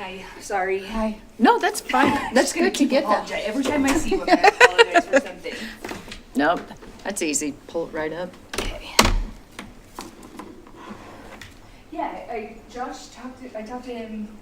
Hi, sorry. Hi. No, that's fine. That's good to get that. Apologize. Every time I see you, I'm gonna apologize for something. Nope, that's easy. Pull it right up. Okay. Yeah, I talked to him.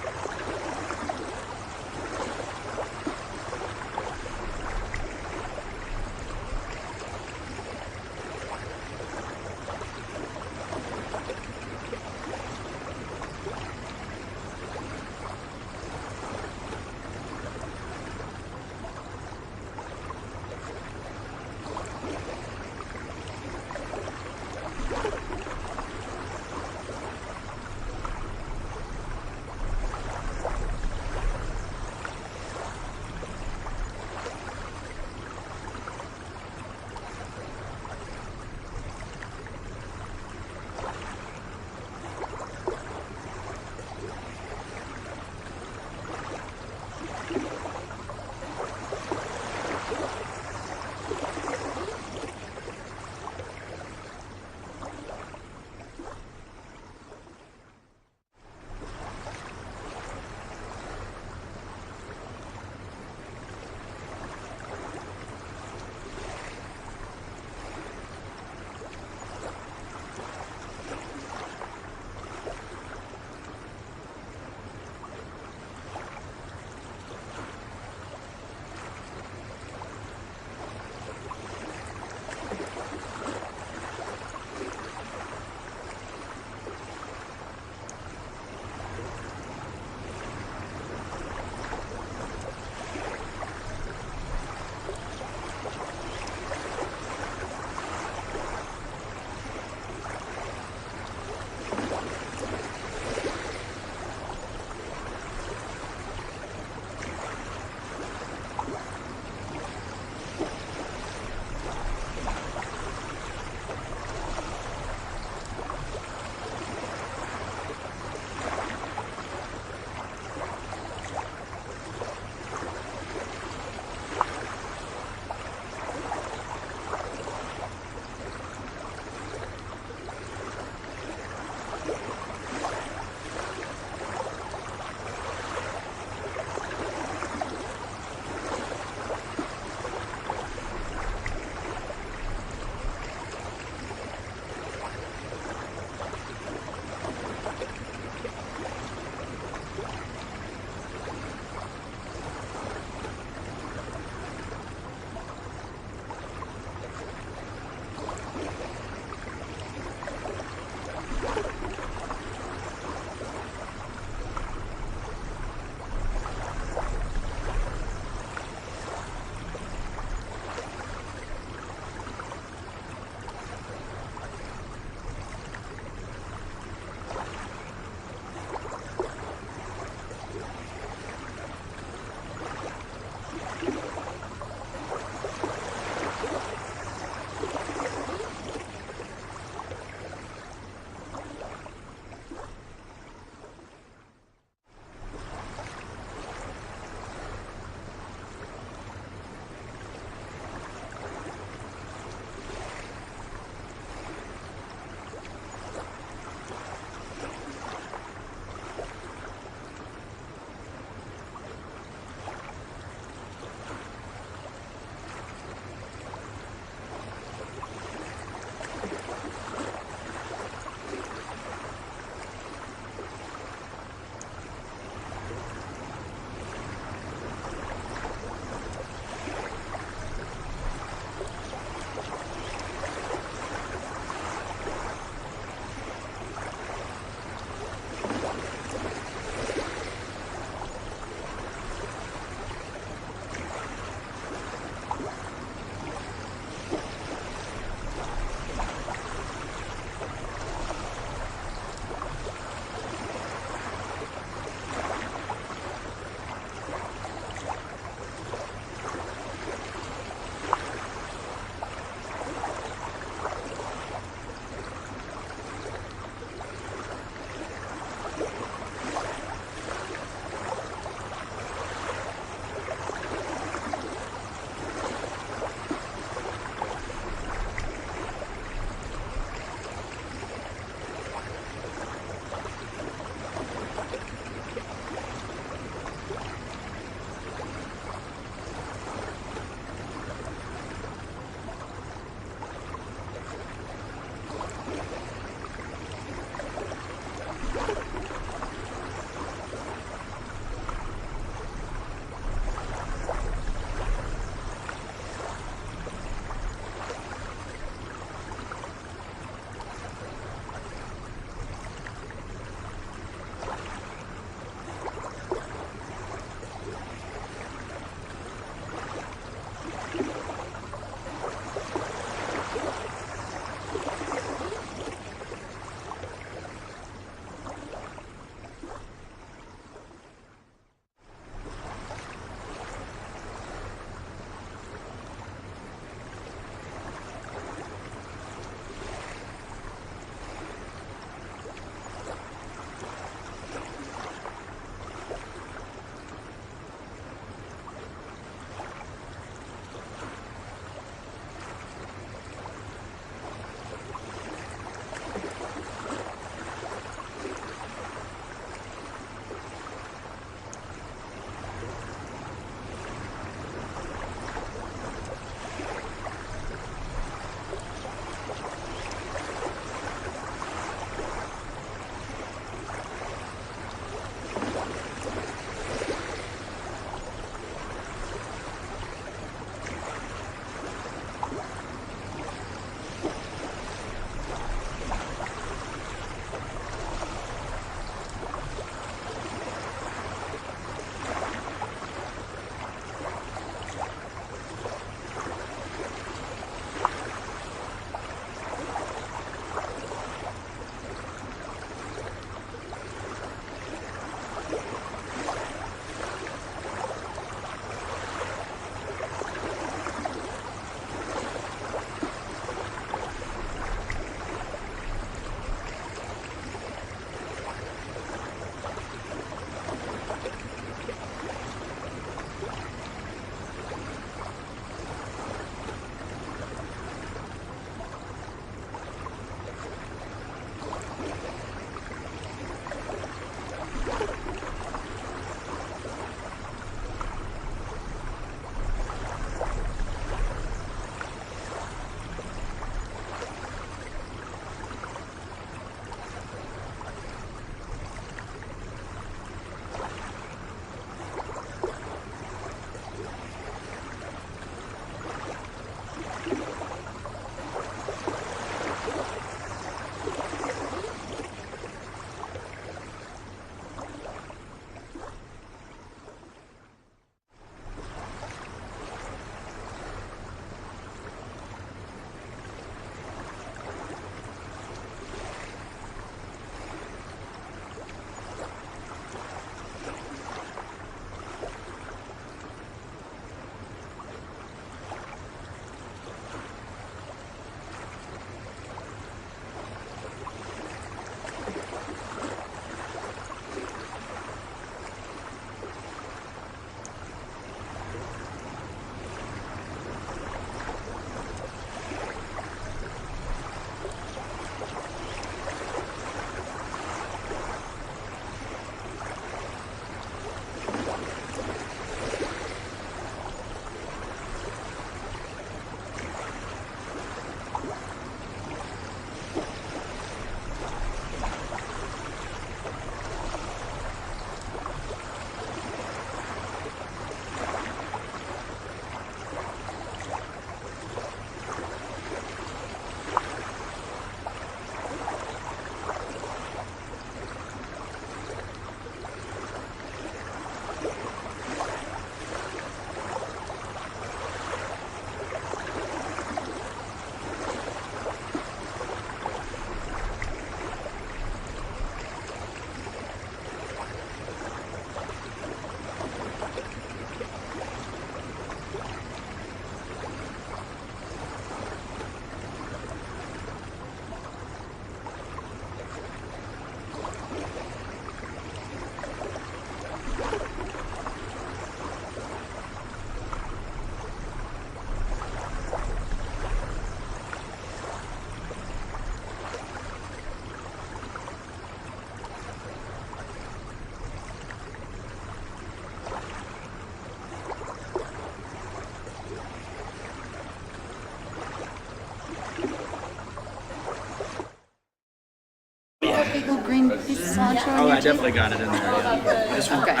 Oh, I definitely got it in there. Yeah. I just won't, Okay.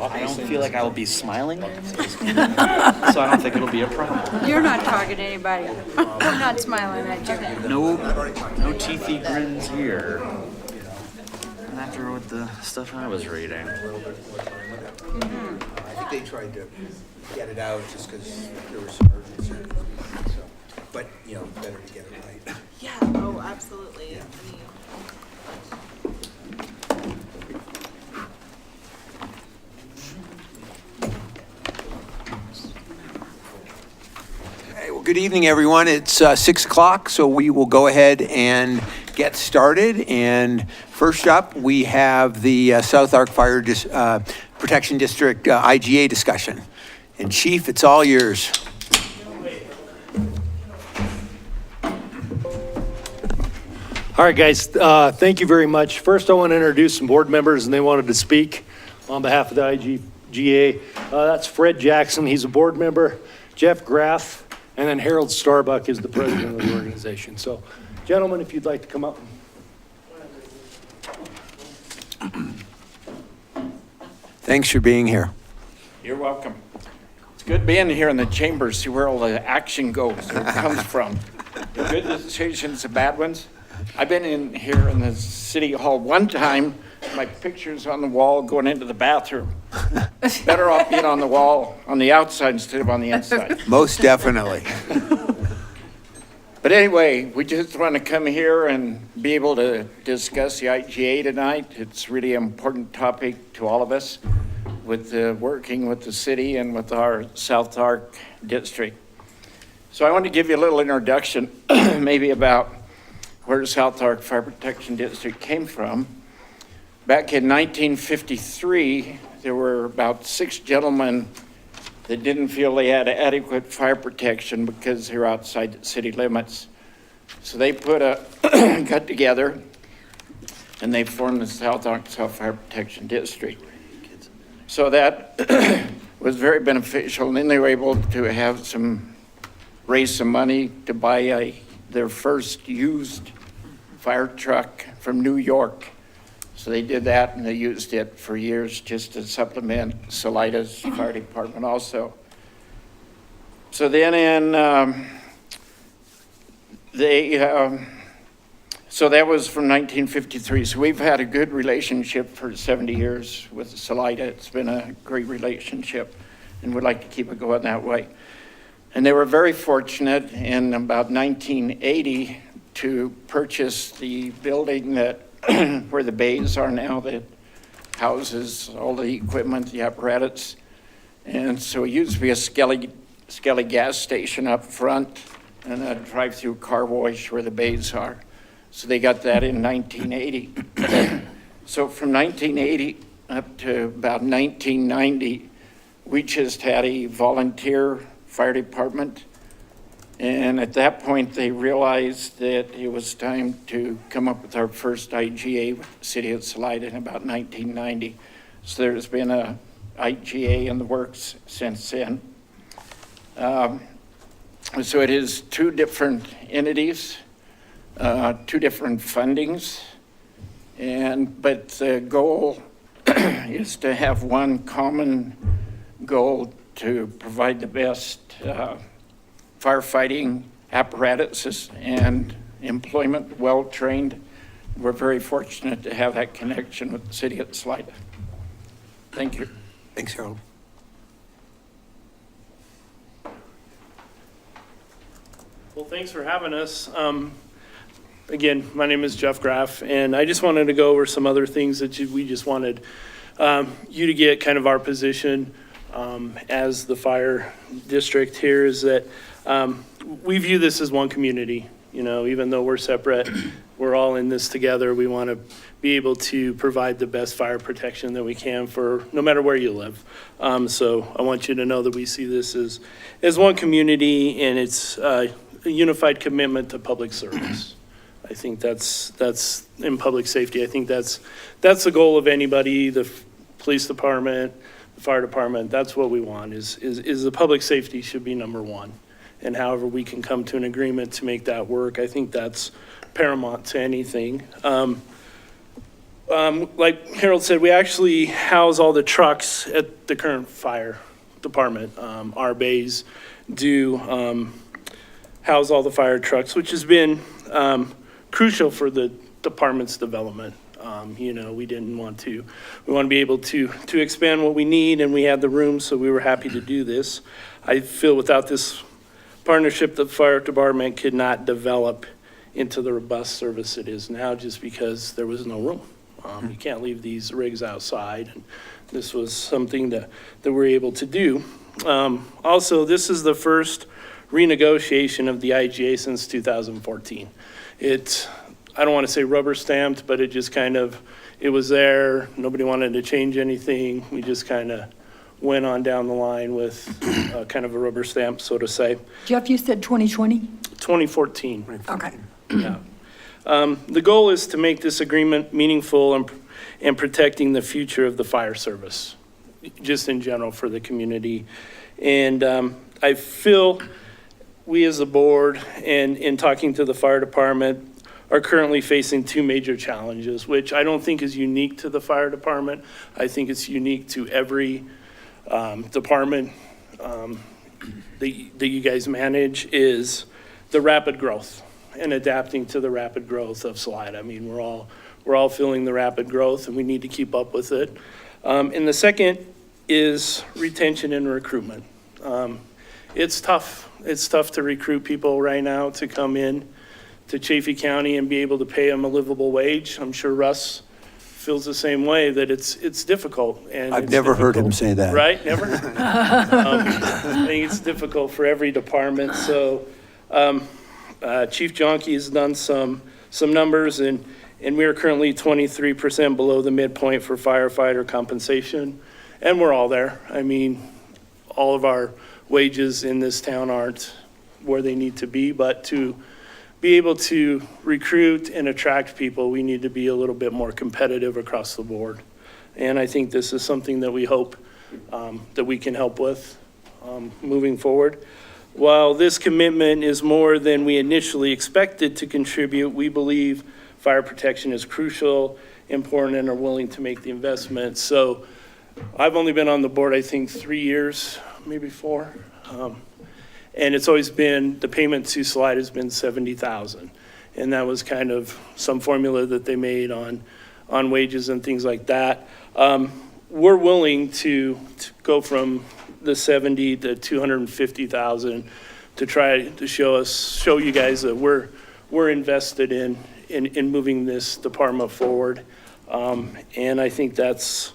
I don't feel like I will be smiling, so I don't think it'll be a problem. You're not talking to anybody. I'm not smiling at you. No teethy grins here. And after what the stuff I was reading. I think they tried to get it out just because there was some urgency. So, but, you know, better to get it right. Yeah, oh, absolutely. I mean, Hey, well, good evening, everyone. It's 6 o'clock, so we will go ahead and get started. And first up, we have the South Arc Fire Protection District IGA discussion. And Chief, it's all yours. All right, guys, thank you very much. First, I want to introduce some board members, and they wanted to speak on behalf of the IGA. That's Fred Jackson, he's a board member, Jeff Graff, and then Harold Starbuck is the president of the organization. So, gentlemen, if you'd like to come up. Thanks for being here. You're welcome. It's good being here in the chambers, see where all the action goes, where it comes from. The good decisions, the bad ones. I've been in here in the city hall one time, my picture's on the wall going into the bathroom. Better off being on the wall on the outside instead of on the inside. Most definitely. But anyway, we just want to come here and be able to discuss the IGA tonight. It's really an important topic to all of us with working with the city and with our South Arc district. So I want to give you a little introduction maybe about where South Arc Fire Protection District came from. Back in 1953, there were about 6 gentlemen that didn't feel they had adequate fire protection because they were outside the city limits. So they got together and they formed the South Arkansas Fire Protection District. So that was very beneficial. And then they were able to raise some money to buy their first used fire truck from New York. So they did that, and they used it for years just to supplement Salida's fire department also. So then so that was from 1953. So we've had a good relationship for 70 years with Salida. It's been a great relationship, and we'd like to keep it going that way. And they were very fortunate in about 1980 to purchase the building that where the bays are now that houses all the equipment, the apparatus. And so it used to be a Skelly gas station up front and a drive-through car wash where the bays are. So they got that in 1980. So from 1980 up to about 1990, we just had a volunteer fire department. And at that point, they realized that it was time to come up with our first IGA with the city of Salida in about 1990. So there's been a IGA in the works since then. So it is 2 different entities, 2 different fundings, but the goal is to have one common goal to provide the best firefighting apparatuses and employment, well-trained. We're very fortunate to have that connection with the city of Salida. Thank you. Thanks, Harold. Well, thanks for having us. Again, my name is Jeff Graff, and I just wanted to go over some other things that we just wanted you to get kind of our position as the fire district here is that we view this as one community. You know, even though we're separate, we're all in this together. We want to be able to provide the best fire protection that we can for no matter where you live. So I want you to know that we see this as one community, and it's a unified commitment to public service. I think that's in public safety. I think that's the goal of anybody, the police department, the fire department. That's what we want is the public safety should be number one. And however we can come to an agreement to make that work, I think that's paramount to anything. Like Harold said, we actually house all the trucks at the current fire department. Our bays do house all the fire trucks, which has been crucial for the department's development. We didn't want to, we want to be able to expand what we need, and we had the room, so we were happy to do this. I feel without this partnership, the fire department could not develop into the robust service it is now, just because there was no room. You can't leave these rigs outside, and this was something that we're able to do. Also, this is the first renegotiation of the IGA since 2014. I don't want to say rubber stamped, but it just kind of, it was there. Nobody wanted to change anything. We just kind of went on down the line with kind of a rubber stamp, so to say. Jeff, you said 2020? 2014. Okay. Yeah. The goal is to make this agreement meaningful and protecting the future of the fire service, just in general for the community. And I feel we as a board and in talking to the fire department are currently facing two major challenges, which I don't think is unique to the fire department. I think it's unique to every department that you guys manage, is the rapid growth and adapting to the rapid growth of Salida. I mean, we're all feeling the rapid growth, and we need to keep up with it. And the second is retention and recruitment. It's tough. It's tough to recruit people right now to come in to Chaffee County and be able to pay them a livable wage. I'm sure Russ feels the same way, that it's difficult. And I've never heard him say that. Right? Never? I think it's difficult for every department. So Chief Jonke has done some numbers, and we are currently 23% below the midpoint for firefighter compensation. And we're all there. I mean, all of our wages in this town aren't where they need to be, but to be able to recruit and attract people, we need to be a little bit more competitive across the board. And I think this is something that we hope that we can help with moving forward. While this commitment is more than we initially expected to contribute, we believe fire protection is crucial, important, and are willing to make the investment. So I've only been on the board, I think, 3 years, maybe 4. And it's always been, the payment to Salida has been $70,000. And that was kind of some formula that they made on wages and things like that. We're willing to go from the 70 to 250,000 to try to show you guys that we're invested in moving this department forward. And I think that's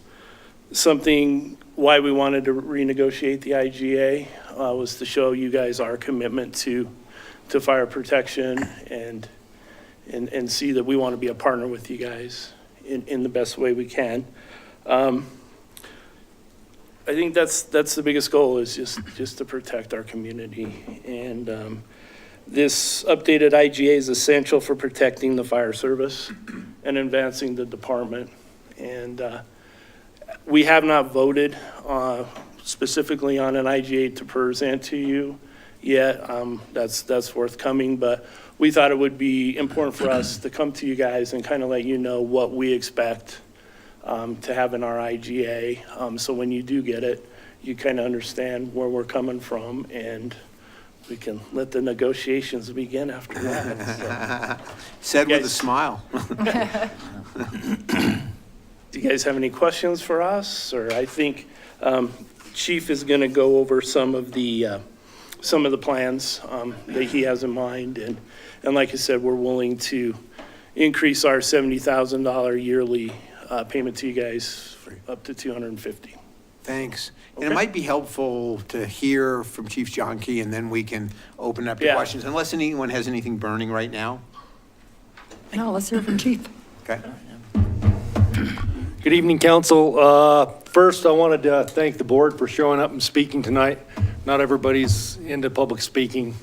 something why we wanted to renegotiate the IGA, was to show you guys our commitment to fire protection and see that we want to be a partner with you guys in the best way we can. I think that's the biggest goal, is just to protect our community. And this updated IGA is essential for protecting the fire service and advancing the department. And we have not voted specifically on an IGA to present to you yet. That's forthcoming, but we thought it would be important for us to come to you guys and kind of let you know what we expect to have in our IGA. So when you do get it, you kind of understand where we're coming from, and we can let the negotiations begin after that. So. Said with a smile. Do you guys have any questions for us? Or I think Chief is going to go over some of the plans that he has in mind. And like I said, we're willing to increase our $70,000 yearly payment to you guys up to $250,000. Thanks. And Okay. it might be helpful to hear from Chief Jonke, and then we can open up to Yeah. questions, unless anyone has anything burning right now. No, let's hear from Chief. Okay. Good evening, council. First, I wanted to thank the board for showing up and speaking tonight. Not everybody's into public speaking,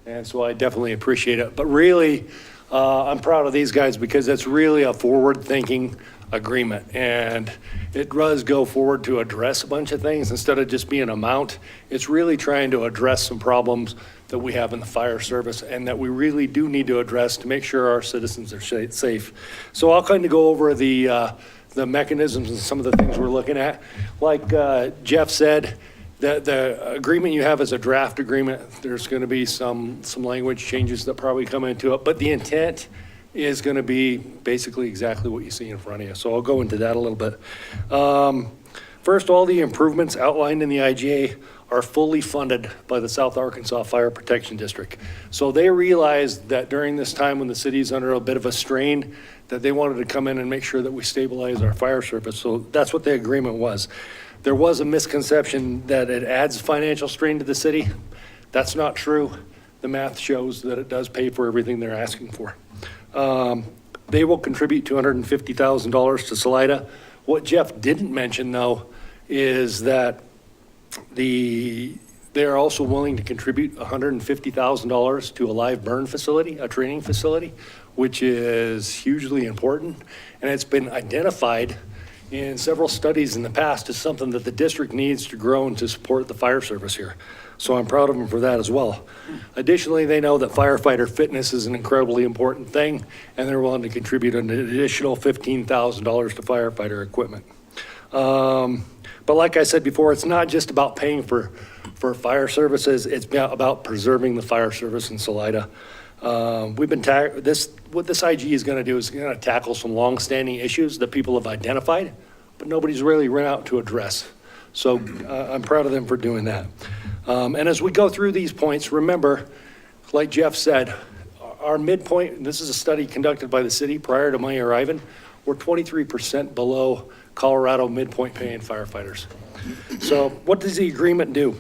and so I definitely appreciate it. But really, I'm proud of these guys because it's really a forward-thinking agreement. And it does go forward to address a bunch of things instead of just being an amount. It's really trying to address some problems that we have in the fire service and that we really do need to address to make sure our citizens are safe. So I'll kind of go over the mechanisms and some of the things we're looking at. Like Jeff said, the agreement you have is a draft agreement. There's going to be some language changes that probably come into it, but the intent is going to be basically exactly what you see in front of you. So I'll go into that a little bit. First, all the improvements outlined in the IGA are fully funded by the South Arkansas Fire Protection District. So they realized that during this time when the city's under a bit of a strain, that they wanted to come in and make sure that we stabilize our fire service. So that's what the agreement was. There was a misconception that it adds financial strain to the city. That's not true. The math shows that it does pay for everything they're asking for. They will contribute $250,000 to Salida. What Jeff didn't mention though is that they are also willing to contribute $150,000 to a live burn facility, a training facility, which is hugely important. And it's been identified in several studies in the past as something that the district needs to grow and to support the fire service here. So I'm proud of them for that as well. Additionally, they know that firefighter fitness is an incredibly important thing, and they're willing to contribute an additional $15,000 to firefighter equipment. But like I said before, it's not just about paying for fire services, it's about preserving the fire service in Salida. What this IG is going to do is going to tackle some long-standing issues that people have identified, but nobody's really run out to address. So I'm proud of them for doing that. And as we go through these points, remember, like Jeff said, our midpoint, this is a study conducted by the city prior to my arriving, we're 23% below Colorado midpoint paying firefighters. So what does the agreement do?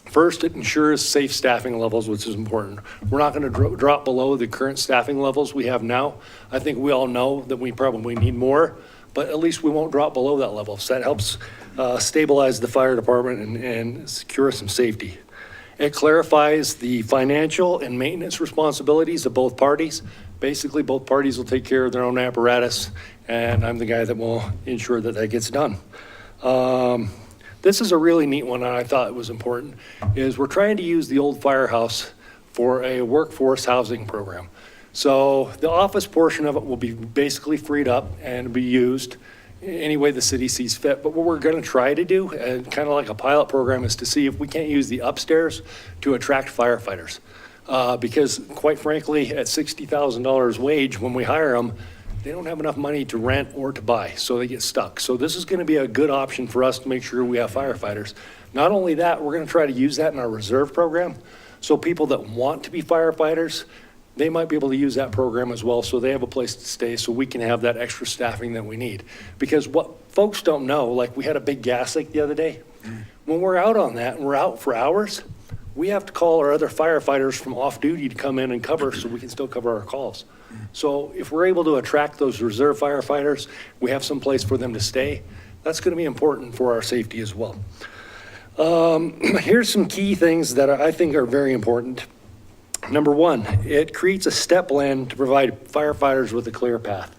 First, it ensures safe staffing levels, which is important. We're not going to drop below the current staffing levels we have now. I think we all know that we probably need more, but at least we won't drop below that level. So that helps stabilize the fire department and secure some safety. It clarifies the financial and maintenance responsibilities of both parties. Basically, both parties will take care of their own apparatus, and I'm the guy that will ensure that that gets done. This is a really neat one, and I thought it was important, is we're trying to use the old firehouse for a workforce housing program. So the office portion of it will be basically freed up and be used any way the city sees fit. But what we're going to try to do, and kind of like a pilot program, is to see if we can't use the upstairs to attract firefighters. Because quite frankly, at $60,000 wage, when we hire them, they don't have enough money to rent or to buy, so they get stuck. So this is going to be a good option for us to make sure we have firefighters. Not only that, we're going to try to use that in our reserve program. So people that want to be firefighters, they might be able to use that program as well, so they have a place to stay, so we can have that extra staffing that we need. Because what folks don't know, like we had a big gas leak the other day. When we're out on that and we're out for hours, we have to call our other firefighters from off duty to come in and cover so we can still cover our calls. So if we're able to attract those reserve firefighters, we have some place for them to stay. That's going to be important for our safety as well. Here's some key things that I think are very important. Number one, it creates a step plan to provide firefighters with a clear path.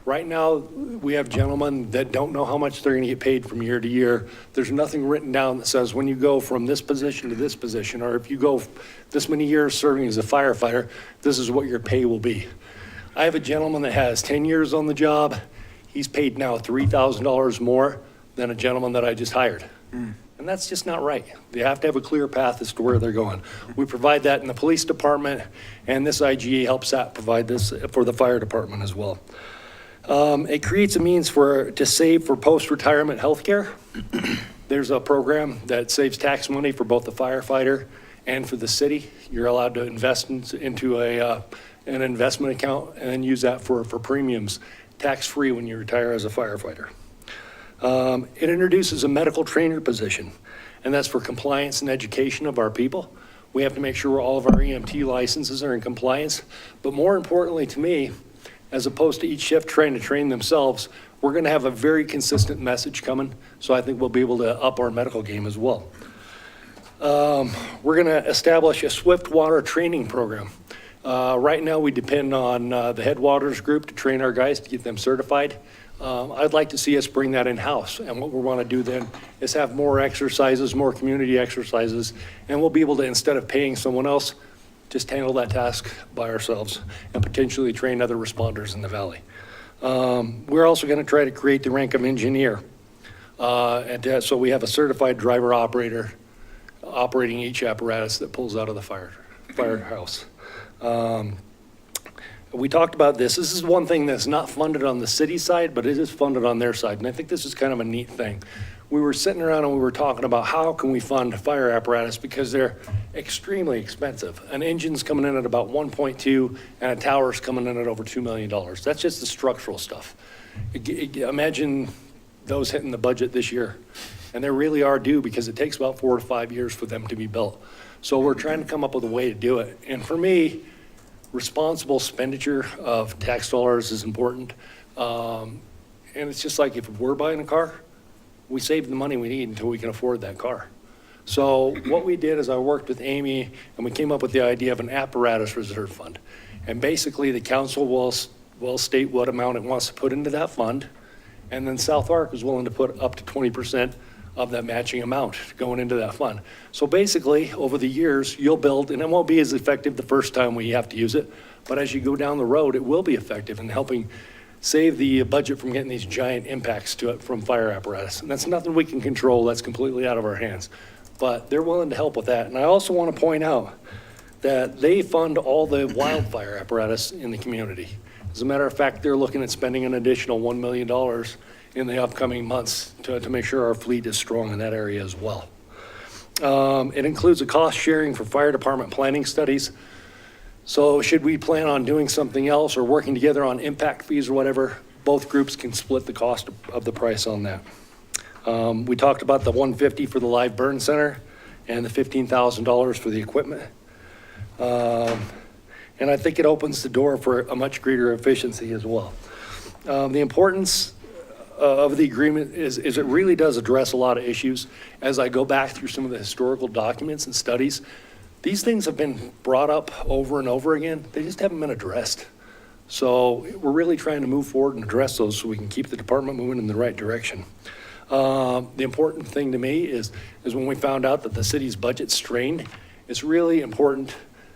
Right now, we have gentlemen that don't know how much they're going to get paid from year to year. There's nothing written down that says when you go from this position to this position, or if you go this many years serving as a firefighter, this is what your pay will be. I have a gentleman that has 10 years on the job. He's paid now $3,000 more than a gentleman that I just hired. And that's just not right. They have to have a clear path as to where they're going. We provide that in the police department, and this IGA helps that provide this for the fire department as well. It creates a means to save for post-retirement health care. There's a program that saves tax money for both the firefighter and for the city. You're allowed to invest into an investment account and then use that for premiums, tax-free when you retire as a firefighter. It introduces a medical trainer position, and that's for compliance and education of our people. We have to make sure all of our EMT licenses are in compliance, but more importantly to me, as opposed to each shift trying to train themselves, we're going to have a very consistent message coming, so I think we'll be able to up our medical game as well. We're going to establish a swift water training program. Right now, we depend on the Headwaters Group to train our guys to get them certified. I'd like to see us bring that in-house, and what we want to do then is have more exercises, more community exercises, and we'll be able to, instead of paying someone else, just handle that task by ourselves and potentially train other responders in the valley. We're also going to try to create the rank of engineer. So we have a certified driver operator operating each apparatus that pulls out of the firehouse. We talked about this. This is one thing that's not funded on the city side, but it is funded on their side. And I think this is kind of a neat thing. We were sitting around and we were talking about how can we fund fire apparatus because they're extremely expensive. An engine's coming in at about 1.2 and a tower's coming in at over $2 million. That's just the structural stuff. Imagine those hitting the budget this year. And they really are due because it takes about 4 to 5 years for them to be built. So we're trying to come up with a way to do it. And for me, responsible expenditure of tax dollars is important. And it's just like if we're buying a car, we save the money we need until we can afford that car. So what we did is I worked with Amy and we came up with the idea of an apparatus reserve fund. And basically the council will state what amount it wants to put into that fund. And then South Ark is willing to put up to 20% of that matching amount going into that fund. So basically, over the years, you'll build, and it won't be as effective the first time we have to use it, but as you go down the road, it will be effective in helping save the budget from getting these giant impacts to it from fire apparatus. And that's nothing we can control, that's completely out of our hands. But they're willing to help with that. And I also want to point out that they fund all the wildfire apparatus in the community. As a matter of fact, they're looking at spending an additional $1 million in the upcoming months to make sure our fleet is strong in that area as well. It includes a cost sharing for fire department planning studies. So should we plan on doing something else or working together on impact fees or whatever, both groups can split the cost of the price on that. We talked about the $150 for the live burn center and the $15,000 for the equipment. And I think it opens the door for a much greater efficiency as well. The importance of the agreement is it really does address a lot of issues. As I go back through some of the historical documents and studies, these things have been brought up over and over again. They just haven't been addressed. So we're really trying to move forward and address those so we can keep the department moving in the right direction. The important thing to me is when we found out that the city's budget strained, it's really important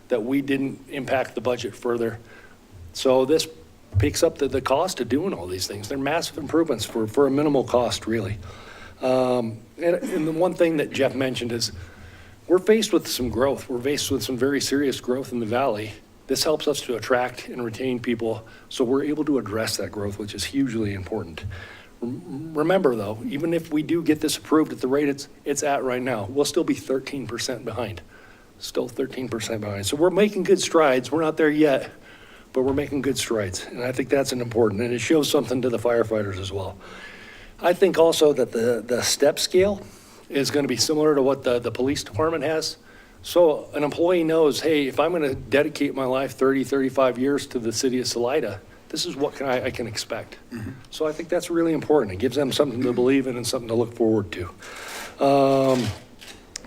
that we didn't impact the budget further. So this picks up the cost of doing all these things. They're massive improvements for a minimal cost, really. And the one thing that Jeff mentioned is we're faced with some growth. We're faced with some very serious growth in the valley. This helps us to attract and retain people, so we're able to address that growth, which is hugely important. Remember, though, even if we do get this approved at the rate it's at right now, we'll still be 13% behind. Still 13% behind. So we're making good strides. We're not there yet, but we're making good strides. And I think that's an important, and it shows something to the firefighters as well. I think also that the step scale is going to be similar to what the police department has. So an employee knows, hey, if I'm going to dedicate my life 30, 35 years to the city of Salida, this is what I can expect. Mm-hmm. So I think that's really important. It gives them something to believe in and something to look forward to.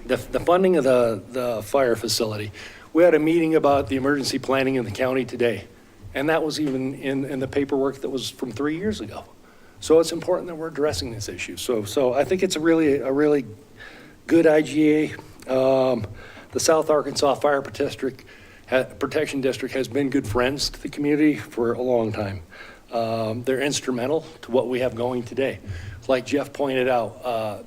The funding of the fire facility. We had a meeting about the emergency planning in the county today, and that was even in the paperwork that was from 3 years ago. So it's important that we're addressing this issue. So I think it's a really good IGA. The South Arkansas Fire Protection District has been good friends to the community for a long time. They're instrumental to what we have going today. Like Jeff pointed out,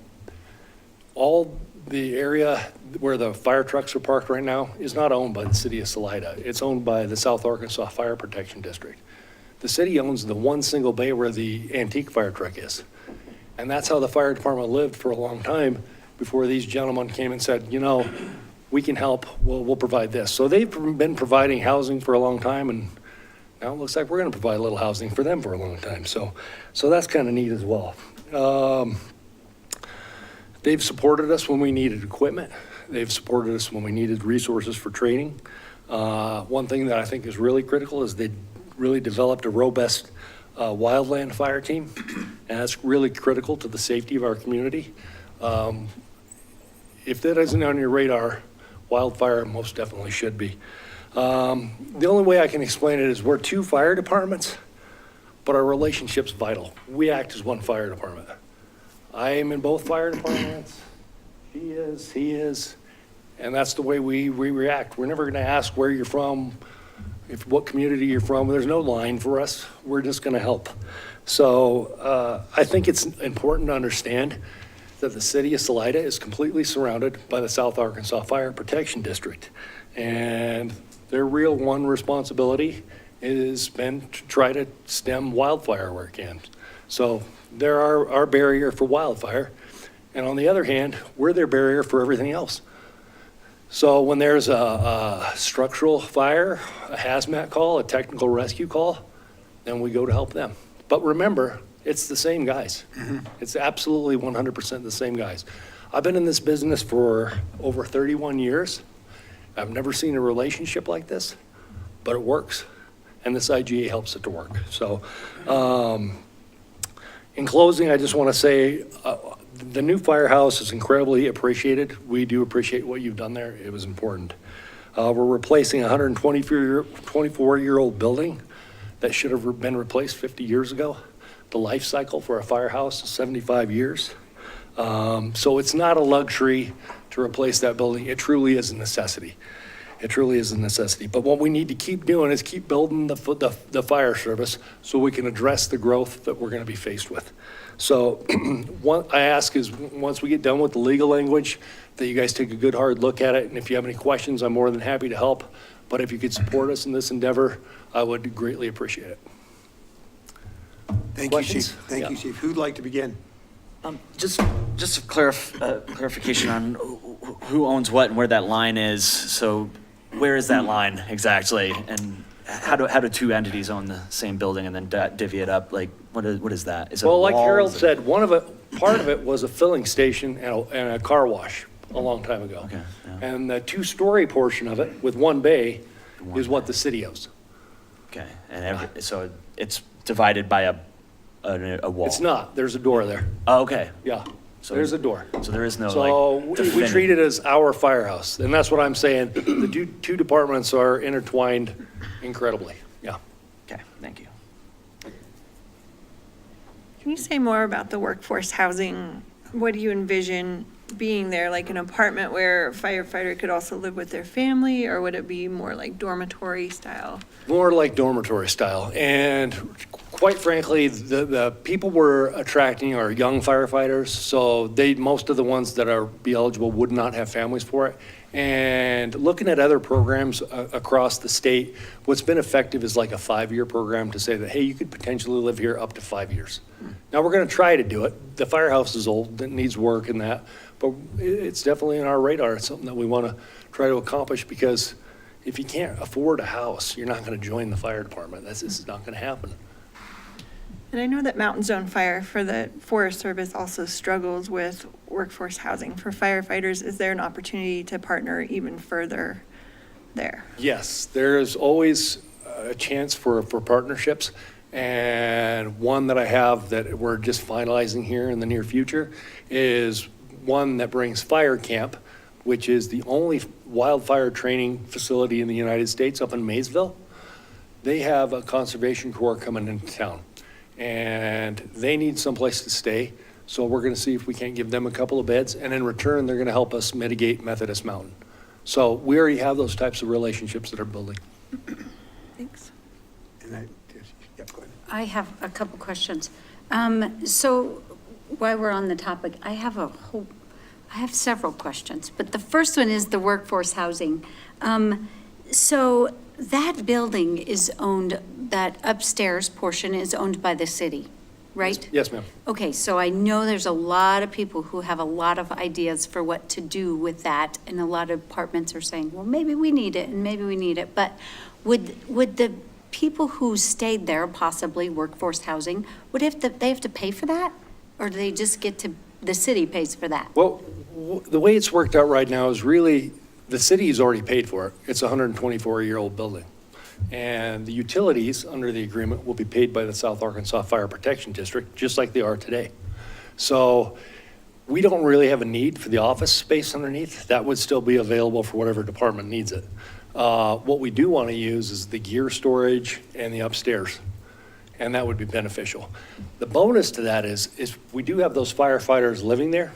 all the area where the fire trucks are parked right now is not owned by the city of Salida. It's owned by the South Arkansas Fire Protection District. The city owns the one single bay where the antique fire truck is. And that's how the fire department lived for a long time before these gentlemen came and said, you know, we can help, we'll provide this. So they've been providing housing for a long time, and now it looks like we're gonna provide a little housing for them for a long time. So that's kind of neat as well. They've supported us when we needed equipment. They've supported us when we needed resources for training. One thing that I think is really critical is they really developed a robust wildland fire team, and that's really critical to the safety of our community. If that isn't on your radar, wildfire most definitely should be. The only way I can explain it is we're two fire departments, but our relationship's vital. We act as one fire department. I am in both fire departments. He is, and that's the way we react. We're never going to ask where you're from, what community you're from. There's no line for us. We're just going to help. So I think it's important to understand that the city of Salida is completely surrounded by the South Arkansas Fire Protection District. And their real one responsibility has been to try to stem wildfire where it can. So they're our barrier for wildfire. And on the other hand, we're their barrier for everything else. So when there's a structural fire, a hazmat call, a technical rescue call, then we go to help them. But remember, it's the same guys. It's absolutely 100% the same guys. I've been in this business for over 31 years. I've never seen a relationship like this, but it works. And this IGA helps it to work. So in closing, I just want to say the new firehouse is incredibly appreciated. We do appreciate what you've done there. It was important. We're replacing a 124-year-old building that should have been replaced 50 years ago. The life cycle for a firehouse is 75 years. So it's not a luxury to replace that building. It truly is a necessity. It truly is a necessity. But what we need to keep doing is keep building the fire service so we can address the growth that we're going to be faced with. So what I ask is once we get done with the legal language, that you guys take a good hard look at it. And if you have any questions, I'm more than happy to help. But if you could support us in this endeavor, I would greatly appreciate it. Thank you, Questions? Chief. Thank you, Yeah. Chief. Who'd like to begin? Just a clarification on who owns what and where that line is. So where is that line exactly? And how do two entities own the same building and then divvy it up? Like, what is that? Is it Well, like walls? Harold said, part of it was a filling station and a car wash a long time ago. Okay, yeah. And the two-story portion of it with one bay is what the city owns. Okay, and so it's divided by a wall? It's not, there's a door there. Oh, okay. Yeah, So there's a door. So there is no So like. we treat it as our firehouse, and that's what I'm saying. The two departments are intertwined incredibly, yeah. Okay, thank you. Can you say more about the workforce housing? What do you envision being there, like an apartment where a firefighter could also live with their family, or would it be more like dormitory style? More like dormitory style. And quite frankly, the people we're attracting are young firefighters, so most of the ones that are be eligible would not have families for it. And looking at other programs across the state, what's been effective is like a 5-year program to say that, hey, you could potentially live here up to 5 years. Now, we're gonna try to do it. The firehouse is old, it needs work and that, but it's definitely on our radar. It's something that we wanna try to accomplish, because if you can't afford a house, you're not gonna join the fire department. This is not gonna happen. And I know that Mountain Zone Fire for the Forest Service also struggles with workforce housing for firefighters. Is there an opportunity to partner even further there? Yes, there is always a chance for partnerships. And one that I have that we're just finalizing here in the near future is one that brings Fire Camp, which is the only wildfire training facility in the United States up in Maysville. They have a conservation corps coming into town, and they need someplace to stay. So we're gonna see if we can't give them a couple of beds, and in return, they're gonna help us mitigate Methodist Mountain. So we already have those types of relationships that are building. Thanks. Yep, go ahead. I have a couple questions. So while we're on the topic, I have several questions, but the first one is the workforce housing. So that building is owned, that upstairs portion is owned by the city, right? Yes, ma'am. Okay, so I know there's a lot of people who have a lot of ideas for what to do with that, and a lot of departments are saying, well, maybe we need it, and maybe we need it, but would the people who stayed there, possibly workforce housing, they have to pay for that? Or do they just get to, the city pays for that? Well, the way it's worked out right now is really, the city's already paid for it. It's a 124-year-old building. And the utilities under the agreement will be paid by the South Arkansas Fire Protection District, just like they are today. So we don't really have a need for the office space underneath. That would still be available for whatever department needs it. What we do want to use is the gear storage and the upstairs, and that would be beneficial. The bonus to that is we do have those firefighters living there,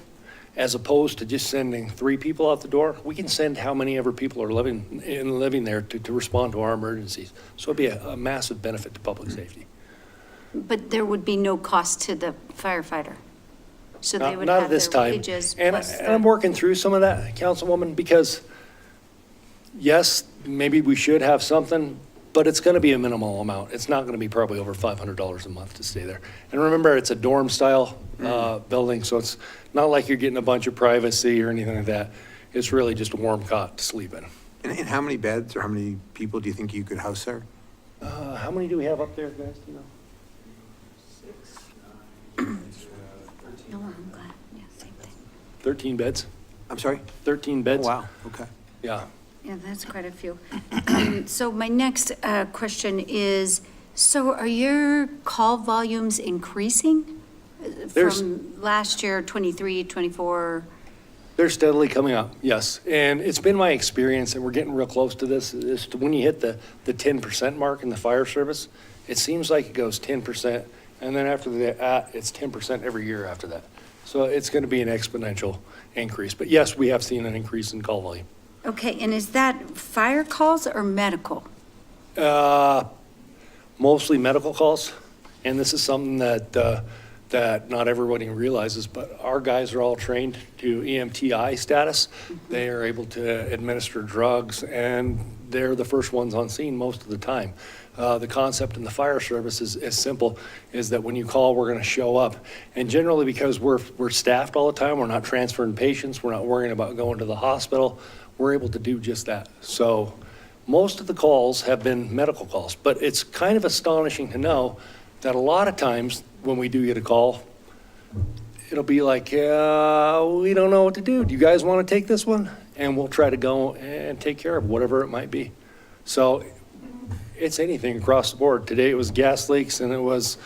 as opposed to just sending 3 people out the door. We can send how many ever people are living there to respond to our emergencies. So it'd be a massive benefit to public safety. But there would be no cost to the firefighter. So they would Not have at this their time. wages And plus I'm working through some of that, Councilwoman, because yes, maybe we should have something, but it's going to be a minimal amount. It's not going to be probably over $500 a month to stay there. And remember, it's a dorm-style building, so it's not like you're getting a bunch of privacy or anything like that. It's really just a warm cot to sleep in. And how many beds or how many people do you think you could house there? How many do we have up there, guys? Do you know? No, I'm glad. Yeah, same thing. 13 beds. I'm sorry? 13 Oh, beds. wow, okay. Yeah. Yeah, that's quite a few. So my next question is, so are your call volumes increasing There's- from last year, 23, 24? They're steadily coming up, yes. And it's been my experience, and we're getting real close to this, is when you hit the 10% mark in the fire service, it seems like it goes 10%, and then after that, it's 10% every year after that. So it's going to be an exponential increase. But yes, we have seen an increase in call volume. Okay, and is that fire calls or medical? Mostly medical calls, and this is something that not everybody realizes, but our guys are all trained to EMTI status. They are able to administer drugs, and they're the first ones on scene most of the time. The concept in the fire service is simple, is that when you call, we're going to show up. And generally, because we're staffed all the time, we're not transferring patients, we're not worrying about going to the hospital, we're able to do just that. So most of the calls have been medical calls, but it's kind of astonishing to know that a lot of times when we do get a call, it'll be like, we don't know what to do. Do you guys want to take this one? And we'll try to go and take care of whatever it might be. So it's anything across the board. Today it was gas leaks, and it was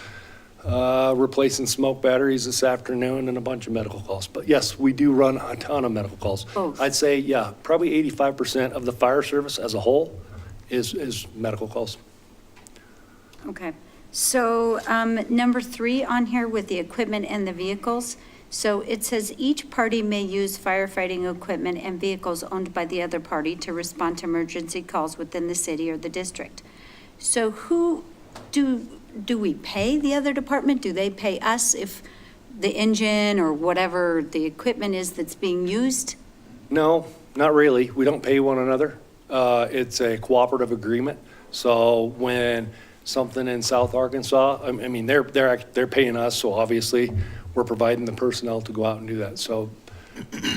replacing smoke batteries this afternoon, and a bunch of medical calls. But yes, we do run a ton of medical calls. Both. I'd say, yeah, probably 85% of the fire service as a whole is medical calls. Okay. So number 3 on here with the equipment and the vehicles. So it says each party may use firefighting equipment and vehicles owned by the other party to respond to emergency calls within the city or the district. So who do we pay the other department? Do they pay us if the engine or whatever the equipment is that's being used? No, not really. We don't pay one another. It's a cooperative agreement. So when something in South Arkansas, I mean, they're paying us, so obviously we're providing the personnel to go out and do that. So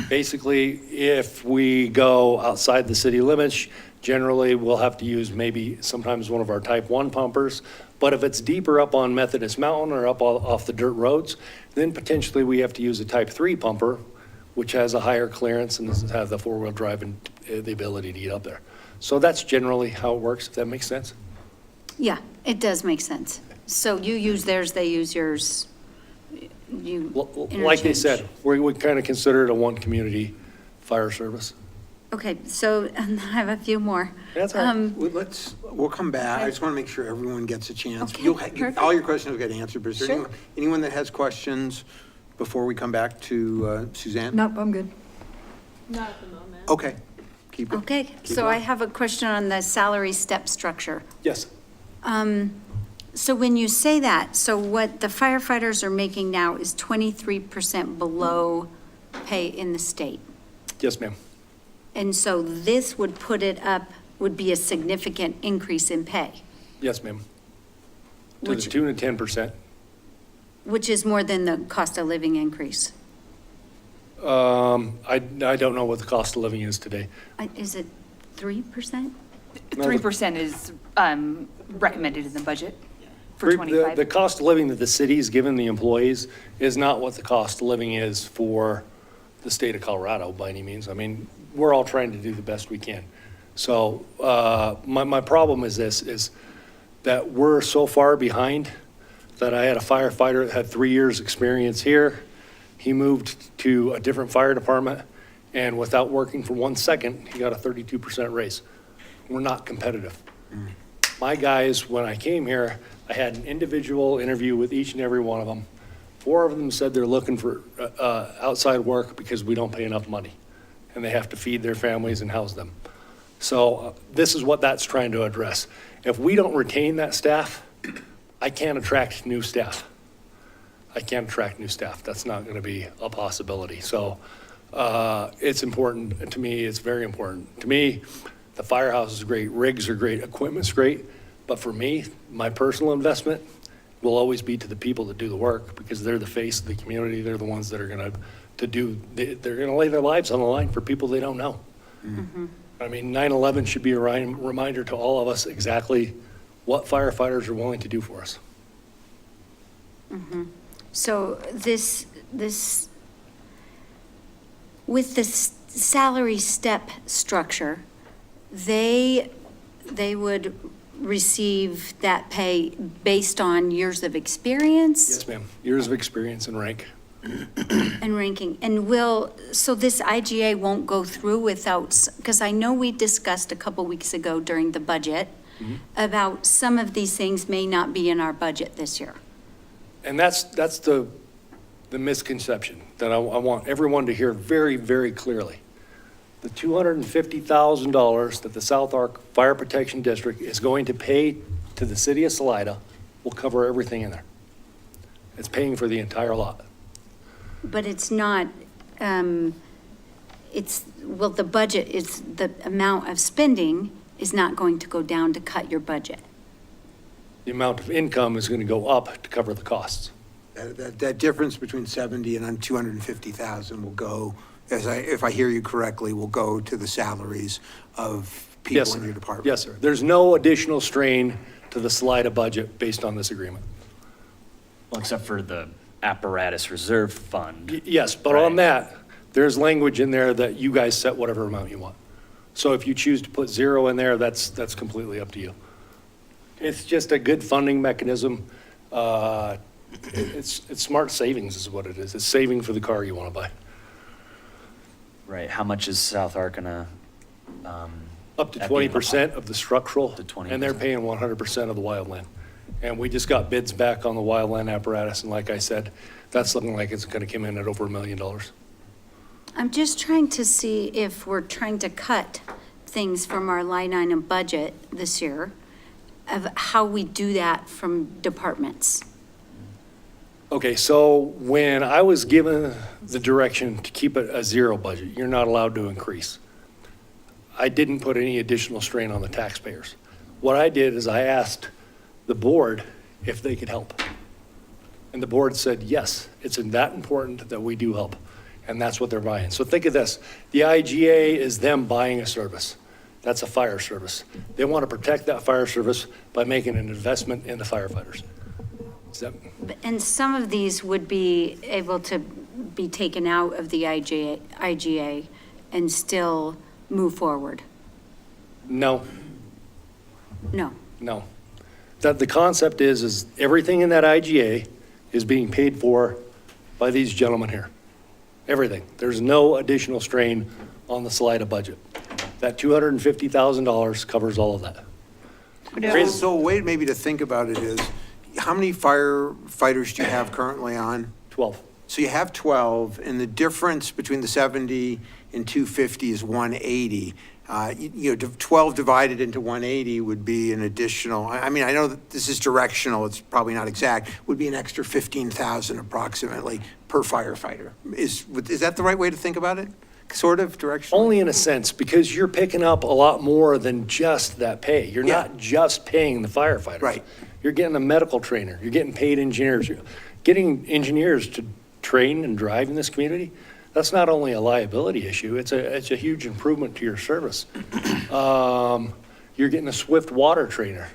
basically, if we go outside the city limits, generally we'll have to use maybe sometimes one of our type 1 pumpers. But if it's deeper up on Methodist Mountain or up off the dirt roads, then potentially we have to use a type 3 pumper, which has a higher clearance and doesn't have the 4-wheel drive and the ability to get up there. So that's generally how it works, if that makes sense. Yeah, it does make sense. So you use theirs, they use yours. You Like they interchange. said, we kind of consider it a one community fire service. Okay, so and I have a few more. That's all right. We'll come back. I just want to make sure everyone gets a chance. Okay, You'll perfect. all your questions will get answered, but is there Sure. anyone that has questions before we come back to Suzanne? Nope, I'm good. Not at the moment. Okay, keep going. Okay, Keep so I going. have a question on the salary step structure. Yes. So when you say that, so what the firefighters are making now is 23% below pay in the state. Yes, ma'am. And so this would put it up, would be a significant increase in pay, Yes, ma'am. To the Which- tune of 10%. which is more than the cost of living increase. I don't know what the cost of living is today. Is it 3%? 3% is recommended in the budget for The 25. cost of living that the city's given the employees is not what the cost of living is for the state of Colorado by any means. I mean, we're all trying to do the best we can. So my problem is this, is that we're so far behind that I had a firefighter that had 3 years' experience here, He moved to a different fire department, and without working for 1 second, he got a 32% raise. We're not competitive. My guys, when I came here, I had an individual interview with each and every one of them. 4 of them said they're looking for outside work because we don't pay enough money, and they have to feed their families and house them. So this is what that's trying to address. If we don't retain that staff, I can't attract new staff. I can't attract new staff. That's not going to be a possibility. So it's important to me. It's very important to me. The firehouse is great. Rigs are great. Equipment's great. But for me, my personal investment will always be to the people that do the work, because they're the face of the community. They're the ones that are going they're going to lay their lives on the line for people they don't know. I mean, 9/11 should be a reminder to all of us exactly what firefighters are willing to do for us. So with this salary step structure, they would receive that pay based on years of experience? Yes, ma'am. Years of experience and rank. And ranking. And so this IGA won't go through without, because I know we discussed a couple weeks ago during the budget about some of these things may not be in our budget this year. And that's the misconception that I want everyone to hear very, very clearly. The $250,000 that the South Ark Fire Protection District is going to pay to the city of Salida will cover everything in there. It's paying for the entire lot. But it's not, the budget is, the amount of spending is not going to go down to cut your budget. The amount of income is going to go up to cover the costs. That difference between 70 and 250,000 will go, if I hear you correctly, will go to the salaries of Yes, people in sir. your department. Yes, sir. There's no additional strain to the Salida budget based on this agreement. Well, except for the apparatus reserve fund. Yes, but on Right. that, there's language in there that you guys set whatever amount you want. So if you choose to put 0 in there, that's completely up to you. It's just a good funding mechanism. It's smart savings is what it is. It's saving for the car you want to buy. Right, how much is South Ark gonna, Up to That'd be 20% of the structural, Up to 20%. and they're paying 100% of the wildland. And we just got bids back on the wildland apparatus, and like I said, that's looking like it's going to come in at over $1 million. I'm just trying to see if we're trying to cut things from our line item budget this year, of how we do that from departments. Okay, so when I was given the direction to keep it a 0 budget, you're not allowed to increase. I didn't put any additional strain on the taxpayers. What I did is I asked the board if they could help. And the board said, yes, it's that important that we do help. And that's what they're buying. So think of this. The IGA is them buying a service. That's a fire service. They want to protect that fire service by making an investment in the firefighters. Is that, And some of these would be able to be taken out of the IGA and still move forward. no, No. no. That the concept is everything in that IGA is being paid for by these gentlemen here. Everything. There's no additional strain on the Salida budget. That $250,000 covers all of that. So a way maybe to think about it is, how many firefighters do you have currently on? 12. So you have 12, and the difference between the 70 and 250 is 180. 12 divided into 180 would be an additional, I mean, I know that this is directional, it's probably not exact, would be an extra 15,000 approximately per firefighter. Is that the right way to think about it? Sort of directionally? Only in a sense, because you're picking up a lot more than just that pay. You're Yeah. not just paying the firefighters. Right. You're getting a medical trainer. You're getting paid engineers. You're getting engineers to train and drive in this community. That's not only a liability issue, it's a huge improvement to your service. You're getting a swift water trainer.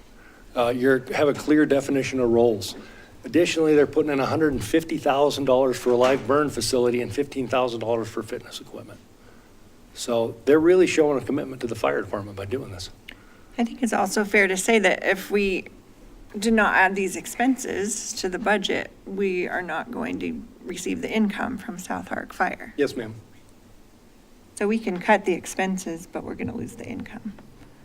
You have a clear definition of roles. Additionally, they're putting in $150,000 for a live burn facility and $15,000 for fitness equipment. So they're really showing a commitment to the fire department by doing this. I think it's also fair to say that if we do not add these expenses to the budget, we are not going to receive the income from South Ark Fire. Yes, ma'am. So we can cut the expenses, but we're going to lose the income.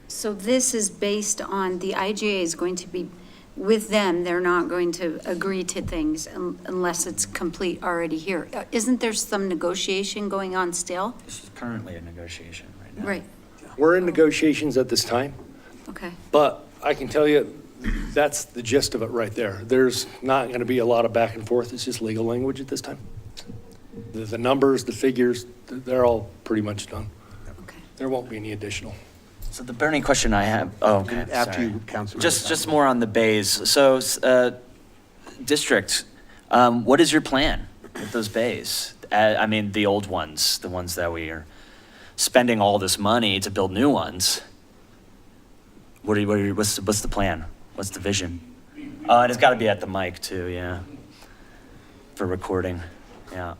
So this is based on, the IGA is going to be, with them, they're not going to agree to things unless it's complete already here. Isn't there some negotiation going on still? This is currently a negotiation right now. Right, We're in negotiations at this time, okay. but I can tell you, that's the gist of it right there. There's not going to be a lot of back and forth. It's just legal language at this time. The numbers, the figures, they're all pretty much done. Okay. There won't be any additional. So the burning question I have, oh, okay, After sorry. you, Councilman. Just more on the bays. So, district, what is your plan with those bays? I mean, the old ones, the ones that we are spending all this money to build new ones. What's the plan? What's the vision? And it's got to be at the mic too, yeah, for recording, yeah.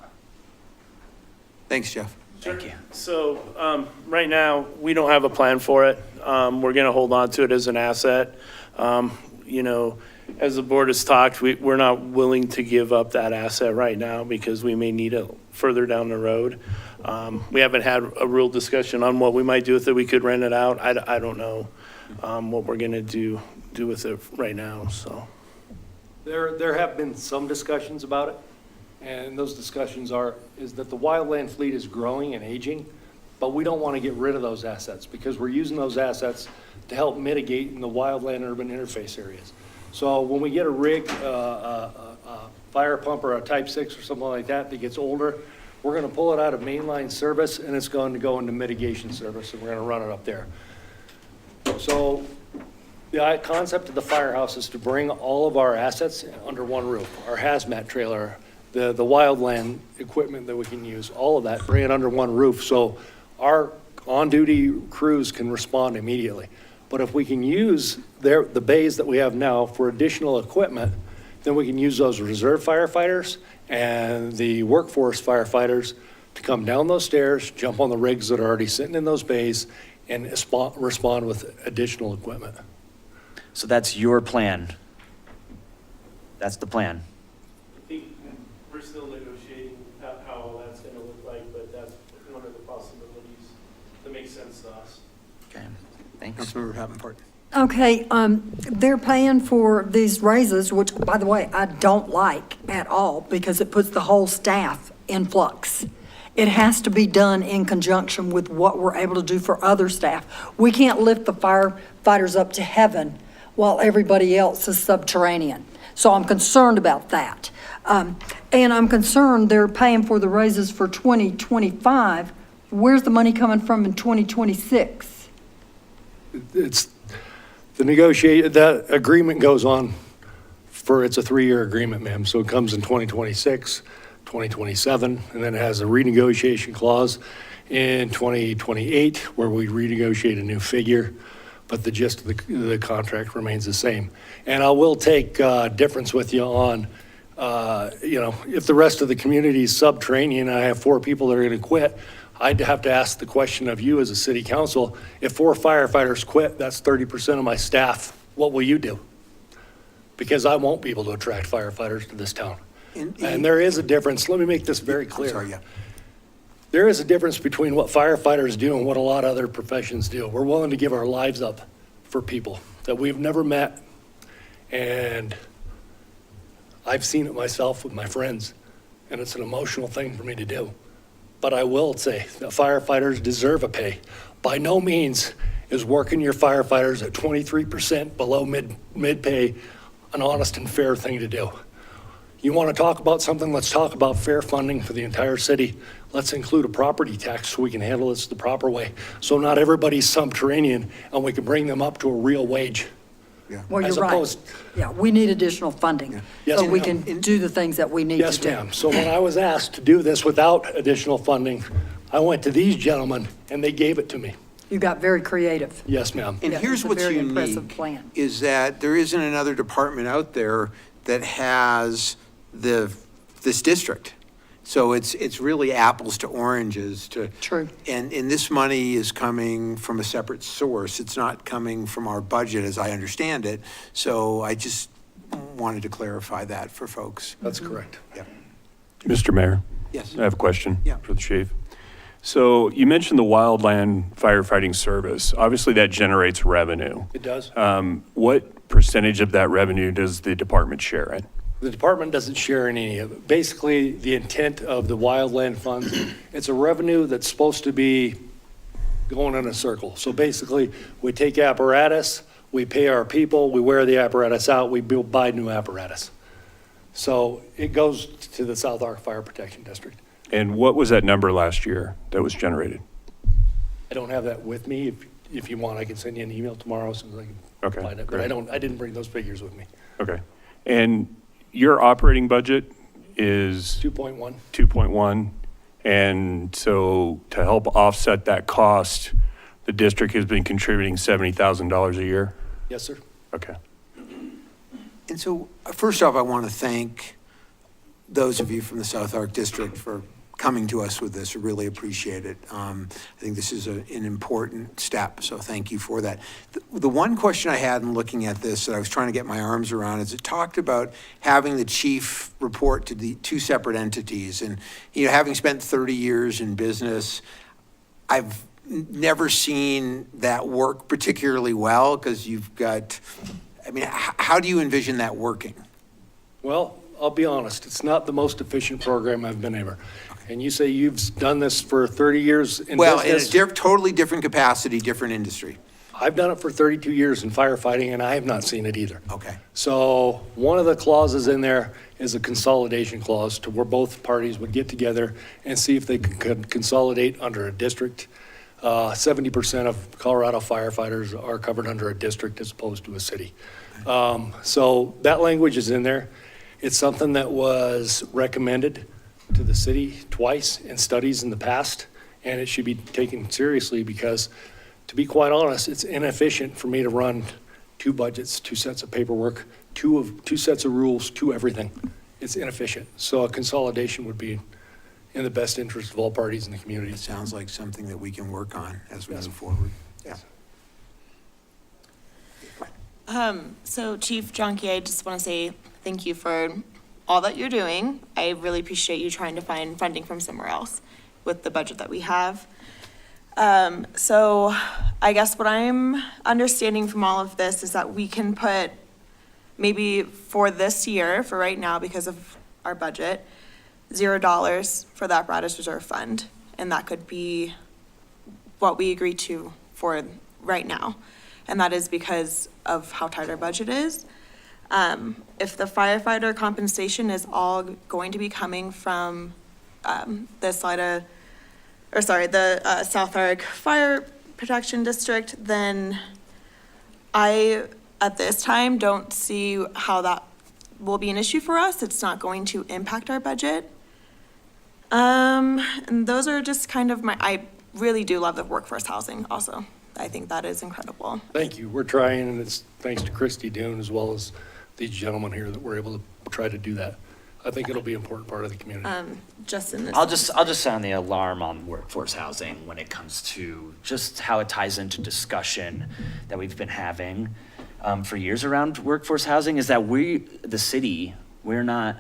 Thanks, Jeff. Thank you. So, right now, we don't have a plan for it. We're gonna hold on to it as an asset. You know, as the board has talked, we're not willing to give up that asset right now because we may need it further down the road. We haven't had a real discussion on what we might do with it. We could rent it out. I don't know, what we're gonna do with it right now, so. There have been some discussions about it, and those discussions is that the wildland fleet is growing and aging, but we don't want to get rid of those assets because we're using those assets to help mitigate in the wildland urban interface areas. So when we get a rig, a fire pump or a Type 6 or something like that that gets older, we're going to pull it out of mainline service and it's going to go into mitigation service and we're going to run it up there. So the concept of the firehouse is to bring all of our assets under one roof, our hazmat trailer, the wildland equipment that we can use, all of that, bring it under one roof. So our on-duty crews can respond immediately. But if we can use the bays that we have now for additional equipment, then we can use those reserve firefighters and the workforce firefighters to come down those stairs, jump on the rigs that are already sitting in those bays, and respond with additional equipment. So that's your plan? That's the plan? I think we're still negotiating how all that's gonna look like, but that's one of the possibilities that makes sense to us. Okay, thanks. Councilmember Davenport. Okay, they're paying for these raises, which, by the way, I don't like at all because it puts the whole staff in flux. It has to be done in conjunction with what we're able to do for other staff. We can't lift the firefighters up to heaven while everybody else is subterranean. So I'm concerned about that. And I'm concerned they're paying for the raises for 2025. Where's the money coming from in 2026? It's that agreement goes on it's a 3-year agreement, ma'am. So it comes in 2026, 2027, and then it has a renegotiation clause in 2028 where we renegotiate a new figure, but the gist of the contract remains the same. And I will take difference with you on, if the rest of the community is subterranean and I have 4 people that are going to quit, I'd have to ask the question of you as a city council, if 4 firefighters quit, that's 30% of my staff, what will you do? Because I won't be able to attract firefighters to this town. And there is a difference, let me make this very clear. Sorry, yeah. There is a difference between what firefighters do and what a lot of other professions do. We're willing to give our lives up for people that we've never met. And I've seen it myself with my friends, and it's an emotional thing for me to do. But I will say that firefighters deserve a pay. By no means is working your firefighters at 23% below mid-pay an honest and fair thing to do. You want to talk about something, let's talk about fair funding for the entire city. Let's include a property tax so we can handle this the proper way. So not everybody's subterranean and we can bring them up to a real wage. Well, you're As right. opposed- Yeah, we need additional funding Yes, so we ma'am. can do the things that we need to Yes, do. ma'am. So when I was asked to do this without additional funding, I went to these gentlemen and they gave it to me. You got very creative. Yes, ma'am. And Yeah, here's it's a what's very impressive unique, plan. is that there isn't another department out there that has this district. So it's really apples to oranges to. True. And this money is coming from a separate source. It's not coming from our budget, as I understand it. So I just wanted to clarify that for folks. That's correct. Yeah. Mr. Mayor, Yes. I have a question Yeah. for the chief. So you mentioned the wildland firefighting service. Obviously, that generates revenue. It does. What percentage of that revenue does the department share in? The department doesn't share in any of it. Basically, the intent of the wildland funds, it's a revenue that's supposed to be going in a circle. So basically, we take apparatus, we pay our people, we wear the apparatus out, we buy new apparatus. So it goes to the South Ark Fire Protection District. And what was that number last year that was generated? I don't have that with me. If you want, I can send you an email tomorrow as soon as I can Okay, find it. But great. I didn't bring those figures with me. Okay. And your operating budget is 2.1. 2.1. And so to help offset that cost, the district has been contributing $70,000 a year? Yes, sir. Okay. And so, first off, I want to thank those of you from the South Ark District for coming to us with this. I really appreciate it. I think this is an important step, so thank you for that. The one question I had in looking at this that I was trying to get my arms around is it talked about having the chief report to the two separate entities. And, having spent 30 years in business, I've never seen that work particularly well because you've got, how do you envision that working? Well, I'll be honest, it's not the most efficient program I've been ever. And you say you've done this for 30 years in Well, in a business? totally different capacity, different industry. I've done it for 32 years in firefighting, and I have not seen it either. Okay. So one of the clauses in there is a consolidation clause to where both parties would get together and see if they could consolidate under a district. 70% of Colorado firefighters are covered under a district as opposed to a city. So that language is in there. It's something that was recommended to the city twice in studies in the past, and it should be taken seriously because, to be quite honest, it's inefficient for me to run two budgets, two sets of paperwork, two sets of rules, everything. It's inefficient. So a consolidation would be in the best interest of all parties in the community. It sounds like something that we can work on as we move forward. Yeah. So Chief Jonke, I just want to say thank you for all that you're doing. I really appreciate you trying to find funding from somewhere else with the budget that we have. So I guess what I'm understanding from all of this is that we can put maybe for this year, for right now, because of our budget, $0 for the apparatus reserve fund. And that could be what we agree to for right now. And that is because of how tight our budget is. If the firefighter compensation is all going to be coming from the Salida, the South Ark Fire Protection District, then I, at this time, don't see how that will be an issue for us. It's not going to impact our budget. And those are just kind of I really do love the workforce housing also. I think that is incredible. Thank you. We're trying, and it's thanks to Christy Dune as well as these gentlemen here that we're able to try to do that. I think it'll be an important part of the community. Justin. I'll just sound the alarm on workforce housing when it comes to just how it ties into discussion that we've been having for years around workforce housing is that the city, we're not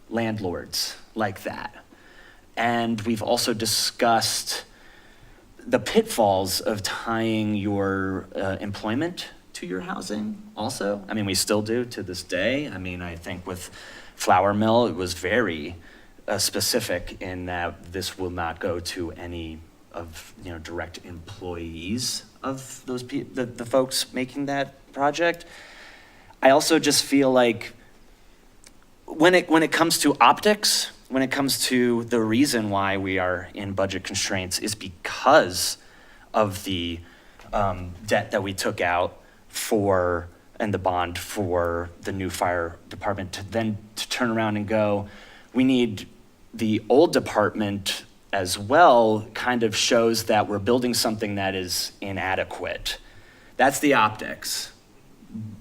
landlords like that. And we've also discussed the pitfalls of tying your employment to your housing also. I mean, we still do to this day. I mean, I think with Flour Mill, it was very specific in that this will not go to any of, direct employees of those the folks making that project. I also just feel like when it comes to optics, when it comes to the reason why we are in budget constraints is because of the debt that we took out and the bond for the new fire department to turn around and go, we need the old department as well, kind of shows that we're building something that is inadequate. That's the optics.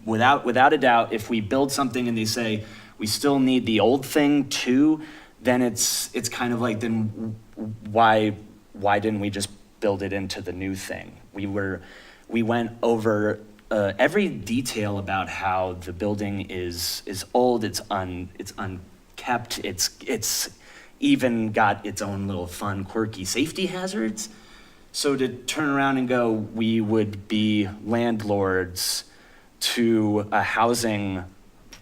Without a doubt, if we build something and they say, we still need the old thing too, then it's kind of like, then why didn't we just build it into the new thing? We went over every detail about how the building is old, it's unkept, it's even got its own little fun, quirky safety hazards. So to turn around and go, we would be landlords to a housing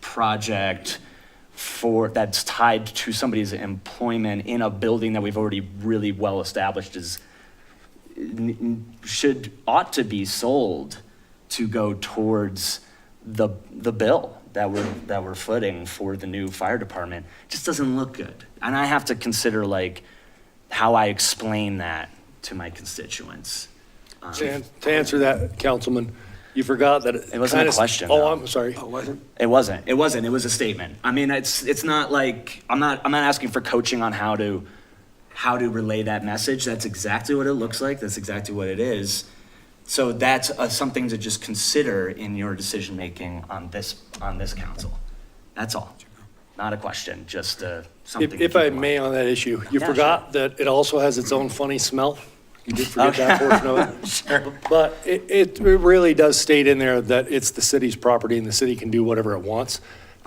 project that's tied to somebody's employment in a building that we've already really well established ought to be sold to go towards the bill that we're footing for the new fire department. Just doesn't look good. And I have to consider like how I explain that to my constituents. To answer that, Councilman, you forgot that It wasn't a question, Oh, though. I'm sorry. Oh, wasn't? It wasn't. It was a statement. I mean, it's not like, I'm not asking for coaching on how to relay that message. That's exactly what it looks like. That's exactly what it is. So that's something to just consider in your decision-making on this council. That's all. Not a question, just something. to If keep I in mind. may on that issue, you Yeah, forgot that it also has its own funny smell. You did forget that portion of it. Sure. But it really does state in there that it's the city's property and the city can do whatever it wants.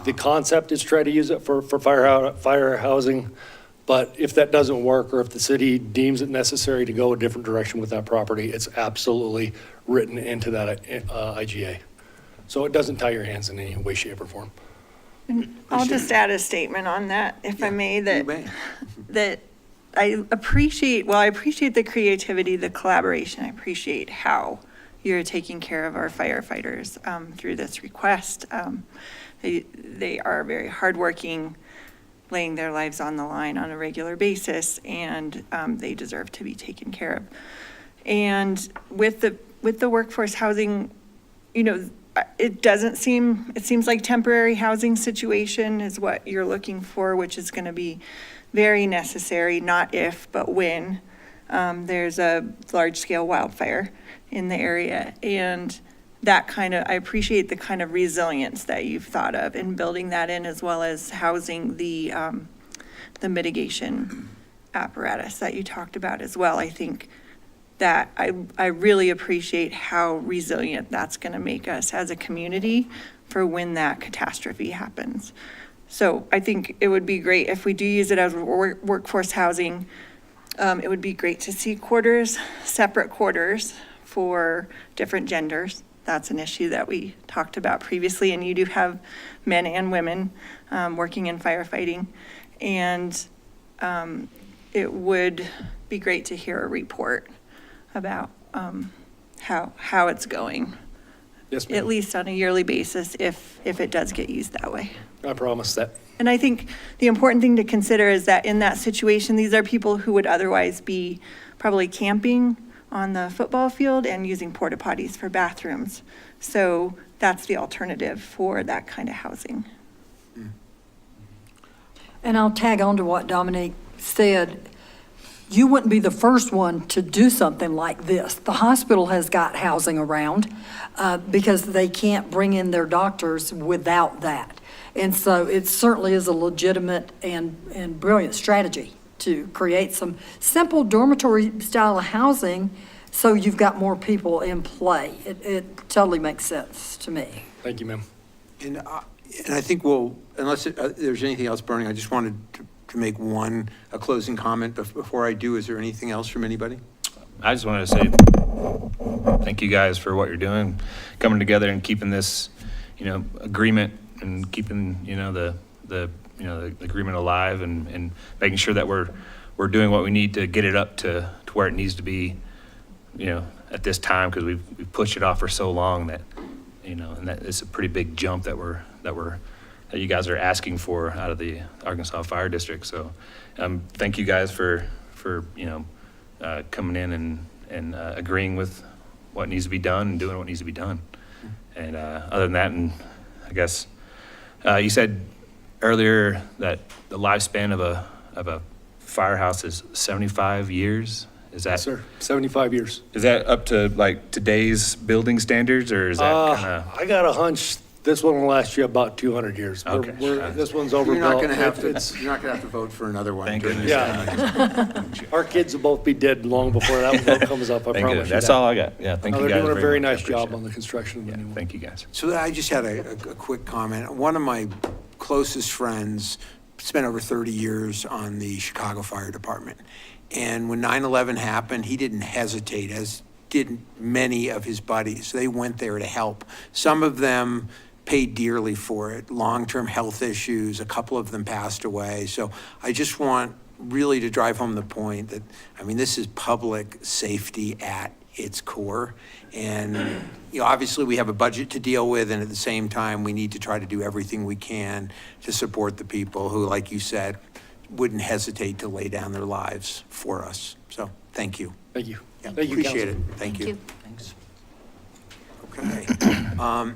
The concept is try to use it for fire housing, but if that doesn't work or if the city deems it necessary to go a different direction with that property, it's absolutely written into that IGA. So it doesn't tie your hands in any way, shape, or form. I'll just add a statement on that, if I may, You may. that I appreciate the creativity, the collaboration. I appreciate how you're taking care of our firefighters through this request. They are very hardworking, laying their lives on the line on a regular basis, and they deserve to be taken care of. And with the workforce housing, it seems like temporary housing situation is what you're looking for, which is going to be very necessary, not if, but when there's a large-scale wildfire in the area. And I appreciate the kind of resilience that you've thought of in building that in, as well as housing the mitigation apparatus that you talked about as well. I think that I really appreciate how resilient that's going to make us as a community for when that catastrophe happens. So I think it would be great if we do use it as workforce housing. It would be great to see separate quarters for different genders. That's an issue that we talked about previously, and you do have men and women working in firefighting. And it would be great to hear a report about how it's going, Yes, ma'am. at least on a yearly basis, if it does get used that way. I promise that. And I think the important thing to consider is that in that situation, these are people who would otherwise be probably camping on the football field and using porta potties for bathrooms. So that's the alternative for that kind of housing. And I'll tag on to what Dominique said. You wouldn't be the first one to do something like this. The hospital has got housing around because they can't bring in their doctors without that. And so it certainly is a legitimate and brilliant strategy to create some simple dormitory style of housing so you've got more people in play. It totally makes sense to me. Thank you, ma'am. And I think unless there's anything else burning, I just wanted to make a closing comment. Before I do, is there anything else from anybody? I just wanted to say thank you guys for what you're doing, coming together and keeping this, agreement and keeping, the agreement alive and making sure that we're doing what we need to get it up to where it needs to be, at this time, because we've pushed it off for so long that, and that it's a pretty big jump that you guys are asking for out of the Arkansas Fire District. So thank you guys for coming in and agreeing with what needs to be done and doing what needs to be done. And other than that, and I guess you said earlier that the lifespan of a firehouse is 75 years. Is that? Yes, sir. 75 years. Is that up to like today's building standards, or is that kind of? I got a hunch This one will last you about 200 years. Okay. This one's You're overbuilt. not going to have It's- to, you're not going to have to vote for another one. Thank during goodness. this Yeah. Our kids will both be dead long before that one comes up, I Thank promise you. you That's that. all I got. Yeah, thank No, you they're guys doing a very much. I nice job appreciate on the construction of the it. new Yeah, one. thank you, guys. So I just had a quick comment. One of my closest friends spent over 30 years on the Chicago Fire Department. And when 9/11 happened, he didn't hesitate, as did many of his buddies. They went there to help. Some of them paid dearly for it, long-term health issues. A couple of them passed away. So I just want really to drive home the point that, I mean, this is public safety at its core. And, you know, obviously we have a budget to deal with, and at the same time, we need to try to do everything we can to support the people who, like you said, wouldn't hesitate to lay down their lives for us. So, thank you. Thank you. Yeah, Thank you, appreciate it. Council. Thank Thank you. Thanks. Okay.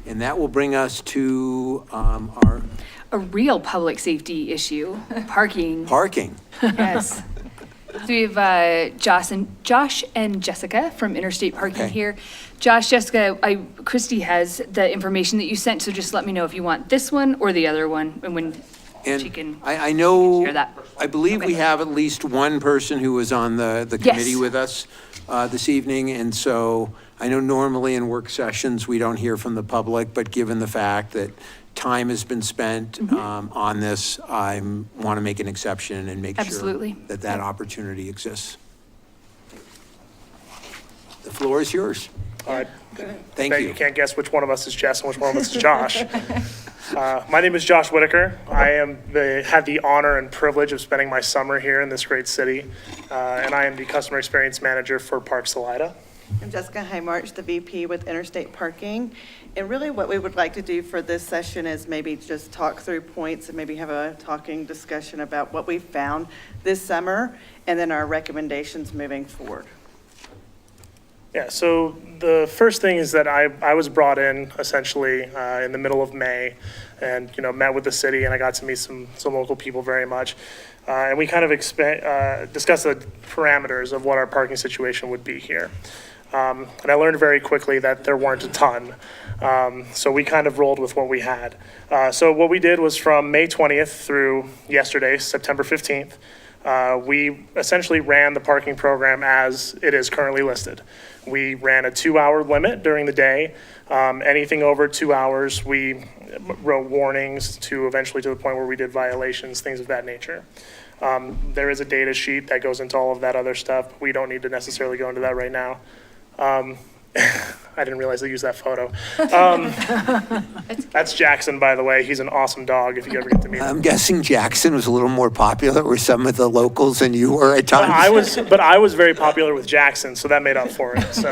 And that will bring us to our A real public safety issue, parking. parking. Yes. So we have Josh and Jessica from Interstate Parking Okay. here. Josh, Jessica, Christy has the information that you sent, so just let me know if you want this one or the other one, and when she And can. I know, share that. I believe we Okay. have at least one person who was on the Yes. committee with us this evening. And so I know normally in work sessions, we don't hear from the public, but given the fact that time has been spent Mm-hmm. on this, I want to make an exception and make sure Absolutely. that opportunity exists. The floor is yours. All right. Thank Bet you. you can't guess which one of us is Jess and which one of us is Josh. My name is Josh Whitaker. I had the honor and privilege of spending my summer here in this great city, and I am the customer experience manager for Park Salida. I'm Jessica Highmarch, the VP with Interstate Parking. And really what we would like to do for this session is maybe just talk through points and maybe have a talking discussion about what we found this summer and then our recommendations moving forward. Yeah, so the first thing is that I was brought in essentially in the middle of May and, met with the city, and I got to meet some local people very much. And we kind of discussed the parameters of what our parking situation would be here. And I learned very quickly that there weren't a ton. So we kind of rolled with what we had. So what we did was from May 20th through yesterday, September 15th, we essentially ran the parking program as it is currently listed. We ran a 2-hour limit during the day. Anything over 2 hours, we wrote warnings to eventually to the point where we did violations, things of that nature. There is a data sheet that goes into all of that other stuff. We don't need to necessarily go into that right now. I didn't realize they used that photo. That's Jackson, by the way. He's an awesome dog if you ever get to meet him. I'm guessing Jackson was a little more popular with some of the locals than you were at times. But I was very popular with Jackson, so that made up for it. So,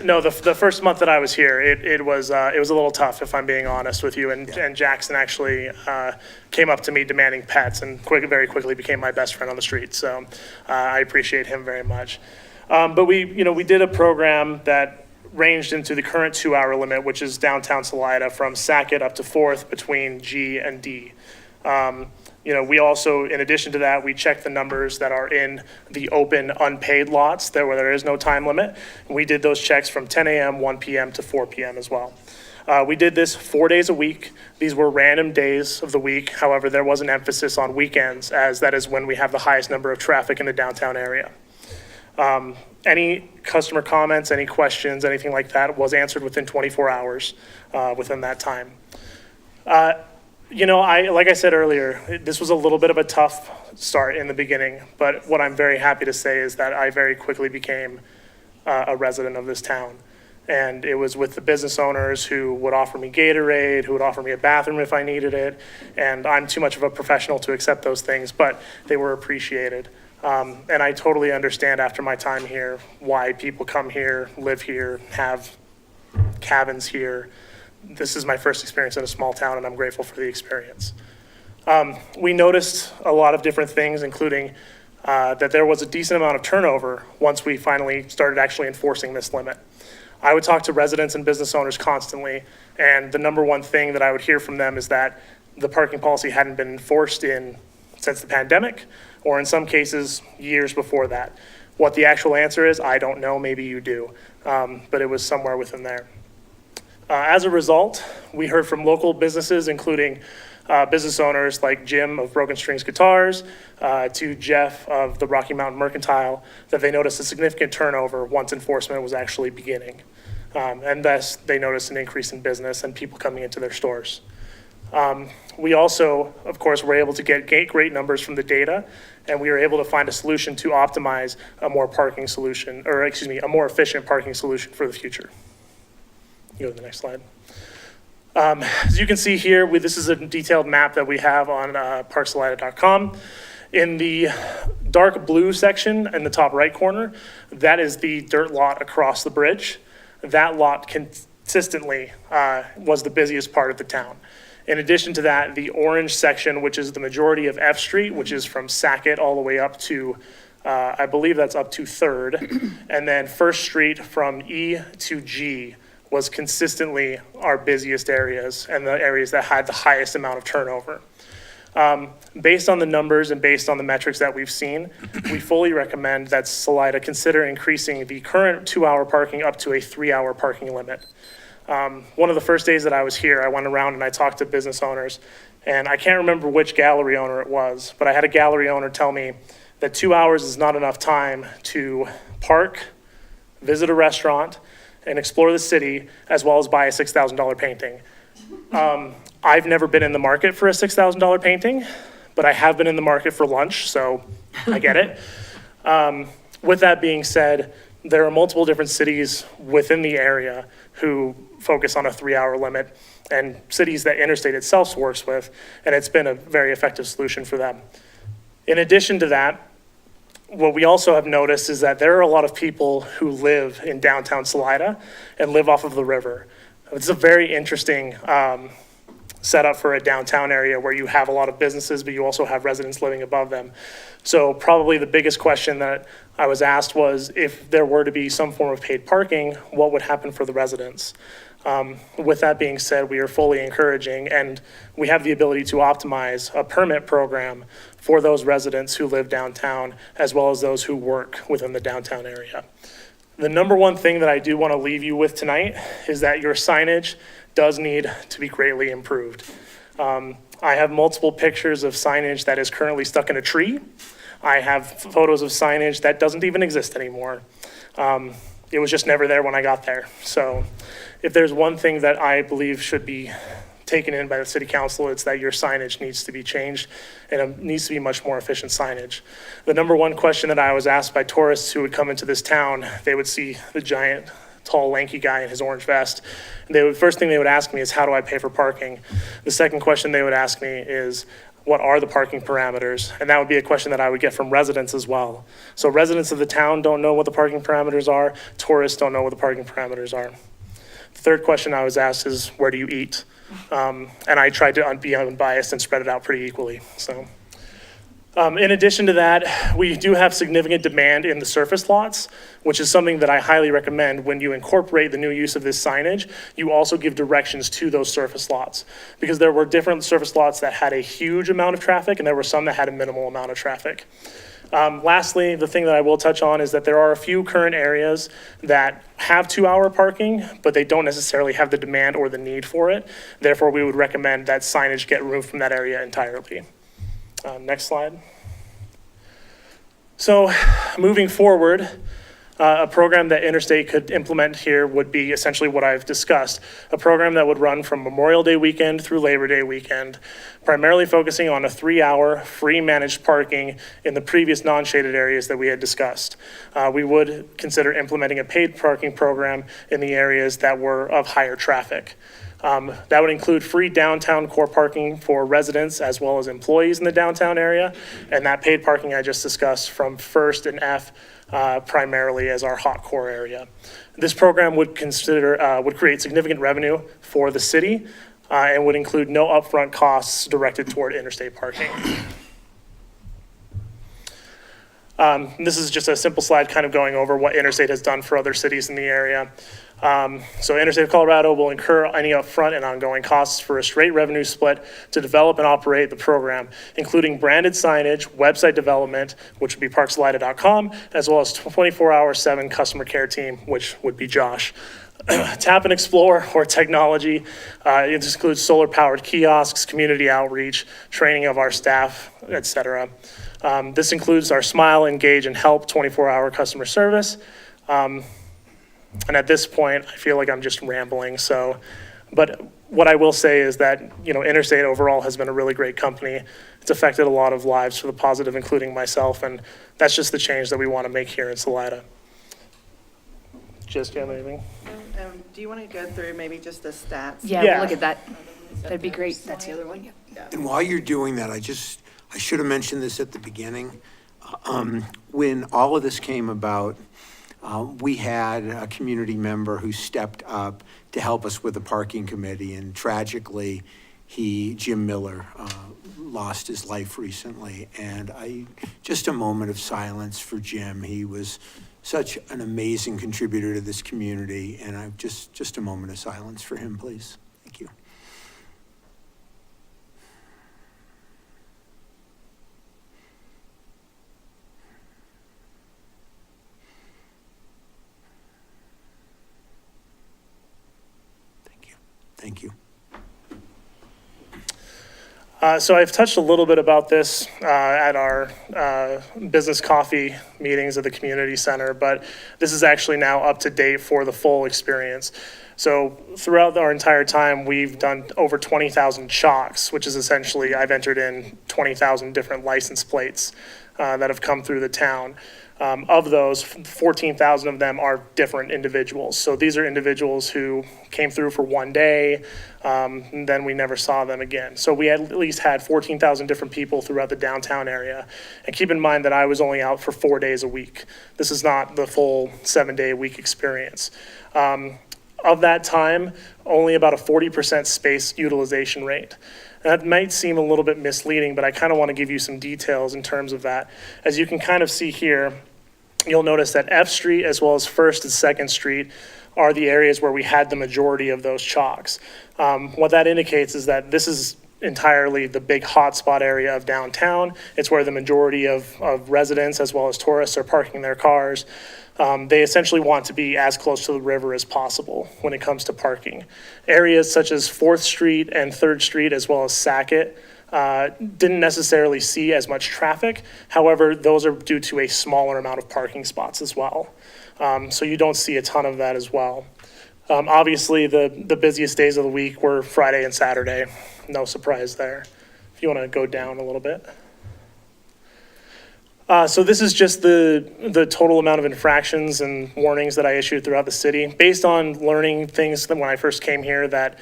no, the first month that I was here, it was a little tough, if I'm being honest with you. And Jackson actually came up to me demanding pets, and very quickly became my best friend on the street. So I appreciate him very much. But we did a program that ranged into the current 2-hour limit, which is downtown Salida from Sackett up to 4th between G and D. We also, in addition to that, we checked the numbers that are in the open unpaid lots where there is no time limit. And we did those checks from 10 a.m., 1 p.m. to 4 p.m. as well. We did this 4 days a week. These were random days of the week. However, there was an emphasis on weekends, as that is when we have the highest number of traffic in the downtown area. Any customer comments, any questions, anything like that was answered within 24 hours within that time. Like I said earlier, this was a little bit of a tough start in the beginning, but what I'm very happy to say is that I very quickly became a resident of this town. And it was with the business owners who would offer me Gatorade, who would offer me a bathroom if I needed it. And I'm too much of a professional to accept those things, but they were appreciated. And I totally understand after my time here why people come here, live here, have cabins here. This is my first experience in a small town, and I'm grateful for the experience. We noticed a lot of different things, including that there was a decent amount of turnover once we finally started actually enforcing this limit. I would talk to residents and business owners constantly, and the number one thing that I would hear from them is that the parking policy hadn't been enforced since the pandemic, or in some cases, years before that. What the actual answer is, I don't know, maybe you do, but it was somewhere within there. As a result, we heard from local businesses, including business owners like Jim of Broken Strings Guitars, to Jeff of the Rocky Mountain Mercantile, that they noticed a significant turnover once enforcement was actually beginning. And thus, they noticed an increase in business and people coming into their stores. We also, of course, were able to get great numbers from the data, and we were able to find a solution to optimize a more efficient parking solution for the future. Go to the next slide. As you can see here, this is a detailed map that we have on parksalida.com. In the dark blue section in the top right corner, that is the dirt lot across the bridge. That lot consistently was the busiest part of the town. In addition to that, the orange section, which is the majority of F Street, which is from Sackett all the way up to, I believe that's up to 3rd, and then 1st Street from E to G was consistently our busiest areas and the areas that had the highest amount of turnover. Based on the numbers and based on the metrics that we've seen, we fully recommend that Salida consider increasing the current 2-hour parking up to a 3-hour parking limit. One of the first days that I was here, I went around and I talked to business owners, and I can't remember which gallery owner it was, but I had a gallery owner tell me that 2 hours is not enough time to park, visit a restaurant, and explore the city, as well as buy a $6,000 painting. I've never been in the market for a $6,000 painting, but I have been in the market for lunch, so I get it. With that being said, there are multiple different cities within the area who focus on a 3-hour limit, and cities that Interstate itself works with, and it's been a very effective solution for them. In addition to that, what we also have noticed is that there are a lot of people who live in downtown Salida and live off of the river. It's a very interesting setup for a downtown area where you have a lot of businesses, but you also have residents living above them. So probably the biggest question that I was asked was, if there were to be some form of paid parking, what would happen for the residents? With that being said, we are fully encouraging, and we have the ability to optimize a permit program for those residents who live downtown, as well as those who work within the downtown area. The number one thing that I do want to leave you with tonight is that your signage does need to be greatly improved. I have multiple pictures of signage that is currently stuck in a tree. I have photos of signage that doesn't even exist anymore. It was just never there when I got there. So if there's one thing that I believe should be taken in by the city council, it's that your signage needs to be changed, and it needs to be much more efficient signage. The number one question that I was asked by tourists who would come into this town, they would see the giant, tall, lanky guy in his orange vest. And first thing they would ask me is, how do I pay for parking? The second question they would ask me is, what are the parking parameters? And that would be a question that I would get from residents as well. So residents of the town don't know what the parking parameters are. Tourists don't know what the parking parameters are. The third question I was asked is, where do you eat? And I tried to be unbiased and spread it out pretty equally. So, in addition to that, we do have significant demand in the surface lots, which is something that I highly recommend. When you incorporate the new use of this signage, you also give directions to those surface lots, because there were different surface lots that had a huge amount of traffic, and there were some that had a minimal amount of traffic. Lastly, the thing that I will touch on is that there are a few current areas that have 2-hour parking, but they don't necessarily have the demand or the need for it. Therefore, we would recommend that signage get removed from that area entirely. Next slide. So moving forward, a program that Interstate could implement here would be essentially what I've discussed, a program that would run from Memorial Day weekend through Labor Day weekend, primarily focusing on a 3-hour free managed parking in the previous non-shaded areas that we had discussed. We would consider implementing a paid parking program in the areas that were of higher traffic. That would include free downtown core parking for residents as well as employees in the downtown area, and that paid parking I just discussed from First and F primarily as our hot core area. This program would create significant revenue for the city and would include no upfront costs directed toward interstate parking. This is just a simple slide kind of going over what Interstate has done for other cities in the area. So Interstate of Colorado will incur any upfront and ongoing costs for a straight revenue split to develop and operate the program, including branded signage, website development, which would be parksalida.com, as well as 24/7 customer care team, which would be Josh. Tap and Explore, or technology. It includes solar-powered kiosks, community outreach, training of our staff, et cetera. This includes our Smile, Engage, and Help 24-hour customer service. And at this point, I feel like I'm just rambling, but what I will say is that, Interstate overall has been a really great company. It's affected a lot of lives for the positive, including myself, and that's just the change that we want to make here in Salida. Just, do you have anything? Do you want to go through maybe just the stats? Yeah, Yeah. we'll look at that. That'd be great. That's the other one, yeah. And while you're doing that, I should have mentioned this at the beginning. When all of this came about, we had a community member who stepped up to help us with the parking committee, and tragically, Jim Miller, lost his life recently. And just a moment of silence for Jim. He was such an amazing contributor to this community, and just a moment of silence for him, please. Thank you. Thank you. So I've touched a little bit about this at our business coffee meetings at the community center, but this is actually now up to date for the full experience. So throughout our entire time, we've done over 20,000 chalks, which is essentially, I've entered in 20,000 different license plates that have come through the town. Of those, 14,000 of them are different individuals. So these are individuals who came through for one day, and then we never saw them again. So we at least had 14,000 different people throughout the downtown area. And keep in mind that I was only out for 4 days a week. This is not the full 7-day-a-week experience. Of that time, only about a 40% space utilization rate. That might seem a little bit misleading, but I kind of want to give you some details in terms of that. As you can kind of see here, you'll notice that F Street as well as 1st and 2nd Street are the areas where we had the majority of those chalks. What that indicates is that this is entirely the big hotspot area of downtown. It's where the majority of residents as well as tourists are parking their cars. They essentially want to be as close to the river as possible when it comes to parking. Areas such as 4th Street and 3rd Street, as well as Sackett, didn't necessarily see as much traffic. However, those are due to a smaller amount of parking spots as well. So you don't see a ton of that as well. Obviously, the busiest days of the week were Friday and Saturday. No surprise there. If you want to go down a little bit. So this is just the total amount of infractions and warnings that I issued throughout the city. Based on learning things that when I first came here that,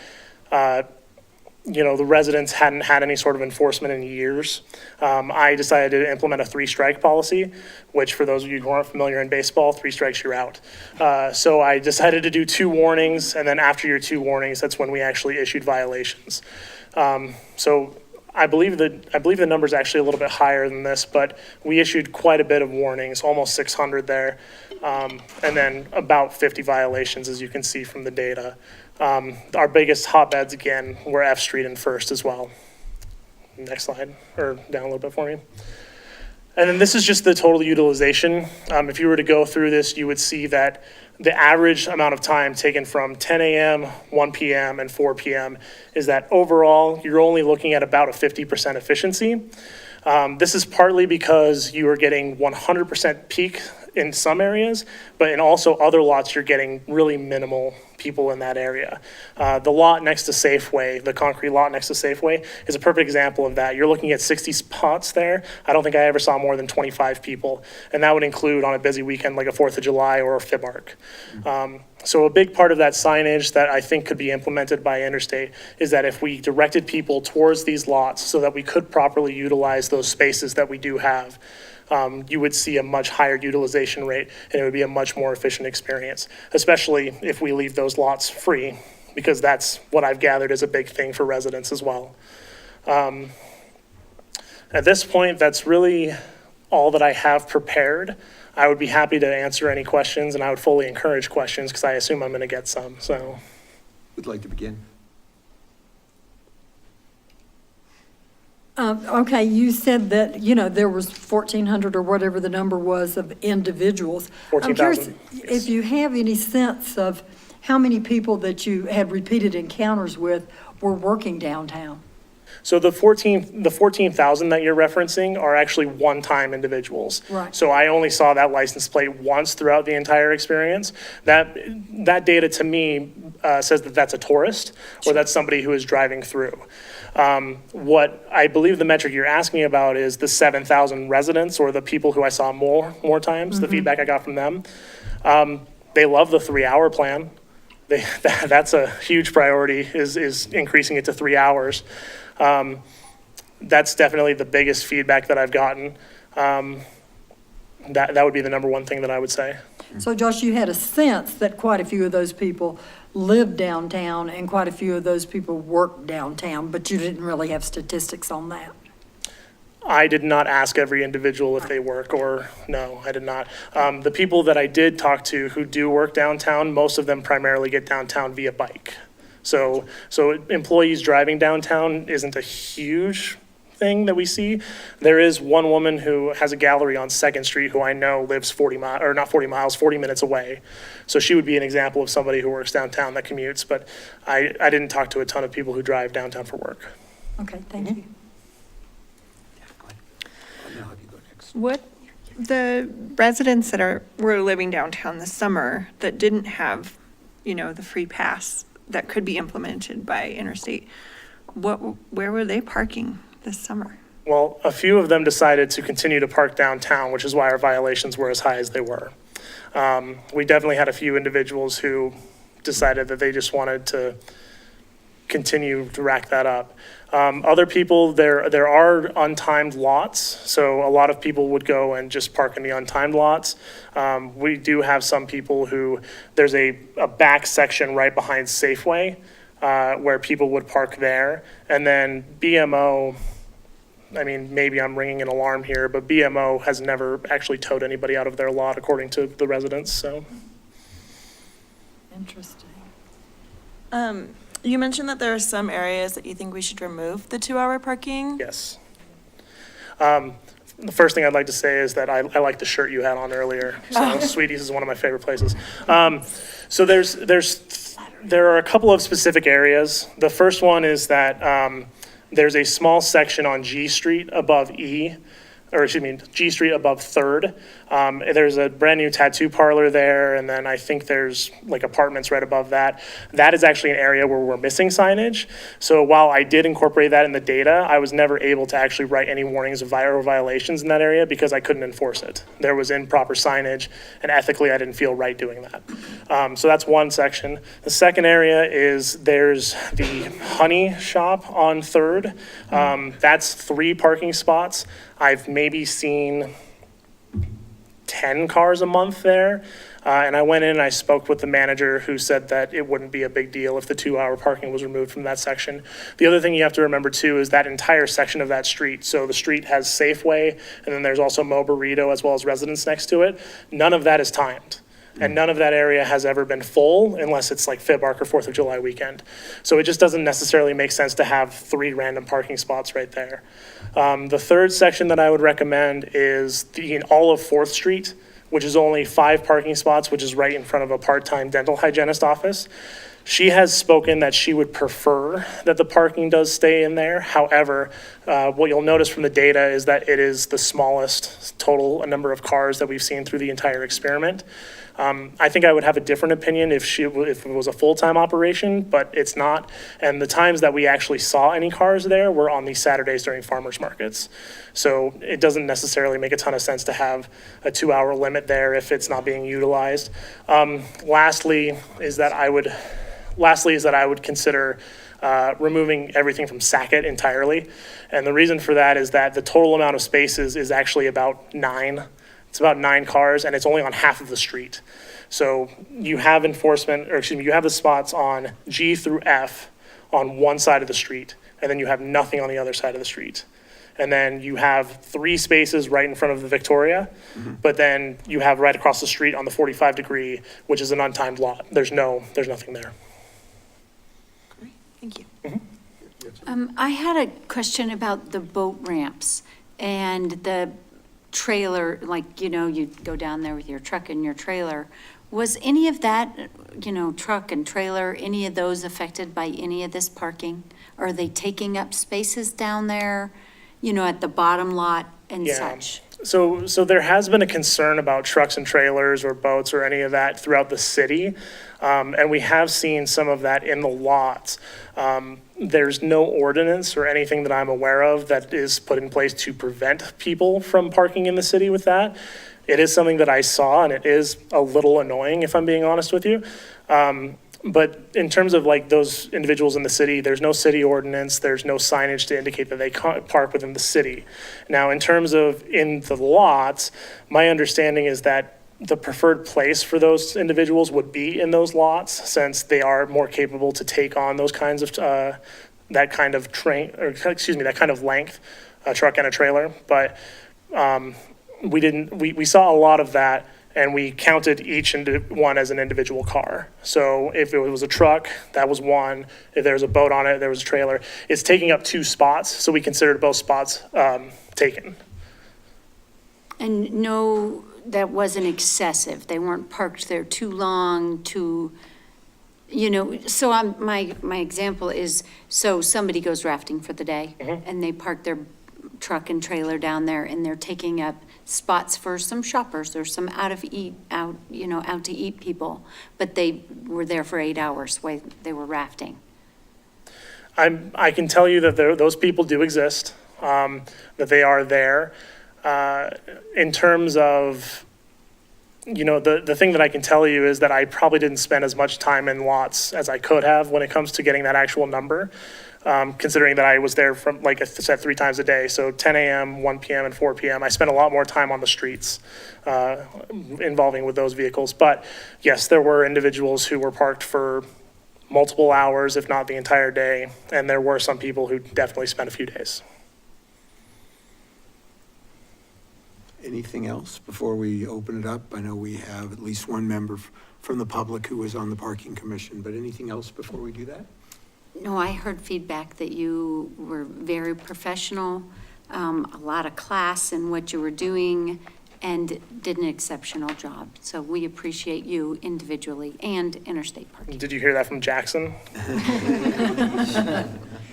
the residents hadn't had any sort of enforcement in years, I decided to implement a 3-strike policy, which for those of you who aren't familiar in baseball, 3 strikes, you're out. So I decided to do 2 warnings, and then after your 2 warnings, that's when we actually issued violations. So I believe the number is actually a little bit higher than this, but we issued quite a bit of warnings, almost 600 there, and then about 50 violations, as you can see from the data. Our biggest hotbeds, again, were F Street and 1st as well. Next slide, or down a little bit for me. And then this is just the total utilization. If you were to go through this, you would see that the average amount of time taken from 10 a.m., 1 p.m., and 4 p.m. is that overall, you're only looking at about a 50% efficiency. This is partly because you are getting 100% peak in some areas, but in also other lots, you're getting really minimal people in that area. The lot next to Safeway, the concrete lot next to Safeway, is a perfect example of that. You're looking at 60 spots there. I don't think I ever saw more than 25 people, and that would include on a busy weekend like a 4th of July or a FIBARC. So a big part of that signage that I think could be implemented by Interstate is that if we directed people towards these lots so that we could properly utilize those spaces that we do have, you would see a much higher utilization rate, and it would be a much more efficient experience, especially if we leave those lots free, because that's what I've gathered is a big thing for residents as well. At this point, that's really all that I have prepared. I would be happy to answer any questions, and I would fully encourage questions because I assume I'm going to get some. So, Would like to begin. Okay, you said that, there was 1,400 or whatever the number was of individuals. I'm curious 14,000. if you have any sense of how many people that you had repeated encounters with were working downtown? So the 14,000 that you're referencing are actually one-time individuals. Right. So I only saw that license plate once throughout the entire experience. That data to me says that that's a tourist or that's somebody who is driving through. What I believe the metric you're asking about is the 7,000 residents or the people who I saw more times, the feedback I got from them. They love the 3-hour plan. That's a huge priority is increasing it to 3 hours. That's definitely the biggest feedback that I've gotten. That would be the number one thing that I would say. So Josh, you had a sense that quite a few of those people lived downtown and quite a few of those people worked downtown, but you didn't really have statistics on that. I did not ask every individual if they work or no, I did not. The people that I did talk to who do work downtown, most of them primarily get downtown via bike. So employees driving downtown isn't a huge thing that we see. There is one woman who has a gallery on 2nd Street who I know lives 40 minutes away. So she would be an example of somebody who works downtown that commutes, but I didn't talk to a ton of people who drive downtown for work. Okay, thank you. What, the residents that were living downtown this summer that didn't have, the free pass that could be implemented by Interstate, where were they parking this summer? Well, a few of them decided to continue to park downtown, which is why our violations were as high as they were. We definitely had a few individuals who decided that they just wanted to continue to rack that up. Other people, there are untimed lots, so a lot of people would go and just park in the untimed lots. We do have some people who, there's a back section right behind Safeway where people would park there. And then BMO, I mean, maybe I'm ringing an alarm here, but BMO has never actually towed anybody out of their lot according to the residents, so. Interesting. You mentioned that there are some areas that you think we should remove the 2-hour parking. Yes. The first thing I'd like to say is that I like the shirt you had on earlier. So Sweeties is one of my favorite places. So there are a couple of specific areas. The first one is that there's a small section on G Street above G Street above 3rd. There's a brand new tattoo parlor there, and then I think there's like apartments right above that. That is actually an area where we're missing signage. So while I did incorporate that in the data, I was never able to actually write any warnings of violations in that area because I couldn't enforce it. There was improper signage, and ethically I didn't feel right doing that. So that's one section. The second area is there's the honey shop on 3rd. That's 3 parking spots. I've maybe seen 10 cars a month there. And I went in and I spoke with the manager who said that it wouldn't be a big deal if the 2-hour parking was removed from that section. The other thing you have to remember too is that entire section of that street. So the street has Safeway, and then there's also Mo Burrito as well as residents next to it. None of that is timed. And none of that area has ever been full unless it's like FIBARC or 4th of July weekend. So it just doesn't necessarily make sense to have 3 random parking spots right there. The third section that I would recommend is all of 4th Street, which is only 5 parking spots, which is right in front of a part-time dental hygienist office. She has spoken that she would prefer that the parking does stay in there. However, what you'll notice from the data is that it is the smallest total number of cars that we've seen through the entire experiment. I think I would have a different opinion if it was a full-time operation, but it's not. And the times that we actually saw any cars there were on these Saturdays during farmers markets. So it doesn't necessarily make a ton of sense to have a 2-hour limit there if it's not being utilized. Lastly is that I would consider removing everything from Sackett entirely. And the reason for that is that the total amount of spaces is actually about 9. It's about 9 cars, and it's only on half of the street. So you have you have the spots on G through F on one side of the street, and then you have nothing on the other side of the street. And then you have 3 spaces right in front of the Victoria, but then you have right across the street on the 45 degree, which is an untimed lot. There's nothing there. Great, thank you. I had a question about the boat ramps and the trailer, like, you go down there with your truck and your trailer. Was any of that, truck and trailer, any of those affected by any of this parking? Are they taking up spaces down there, at the bottom lot and Yeah. such? So there has been a concern about trucks and trailers or boats or any of that throughout the city. And we have seen some of that in the lots. There's no ordinance or anything that I'm aware of that is put in place to prevent people from parking in the city with that. It is something that I saw, and it is a little annoying, if I'm being honest with you. But in terms of like those individuals in the city, there's no city ordinance, there's no signage to indicate that they can't park within the city. Now, in terms of in the lots, my understanding is that the preferred place for those individuals would be in those lots, since they are more capable to take on those kinds of, that kind of that kind of length, a truck and a trailer. But we saw a lot of that, and we counted each one as an individual car. So if it was a truck, that was one. If there was a boat on it, there was a trailer. It's taking up 2 spots, so we considered both spots taken. And no, that wasn't excessive. They weren't parked there too long, so my example is, so somebody goes rafting for the day, and they park their truck and trailer down there, and they're taking up spots for some shoppers or some out to eat people, but they were there for 8 hours while they were rafting. I can tell you that those people do exist, that they are there. In terms of, the thing that I can tell you is that I probably didn't spend as much time in lots as I could have when it comes to getting that actual number. Considering that I was there from, like I said, 3 times a day. So 10 a.m., 1 p.m., and 4 p.m. I spent a lot more time on the streets involving with those vehicles. But yes, there were individuals who were parked for multiple hours, if not the entire day. And there were some people who definitely spent a few days. Anything else before we open it up? I know we have at least one member from the public who was on the parking commission, but anything else before we do that? No, I heard feedback that you were very professional, a lot of class in what you were doing, and did an exceptional job. So we appreciate you individually and Interstate Parking. Did you hear that from Jackson?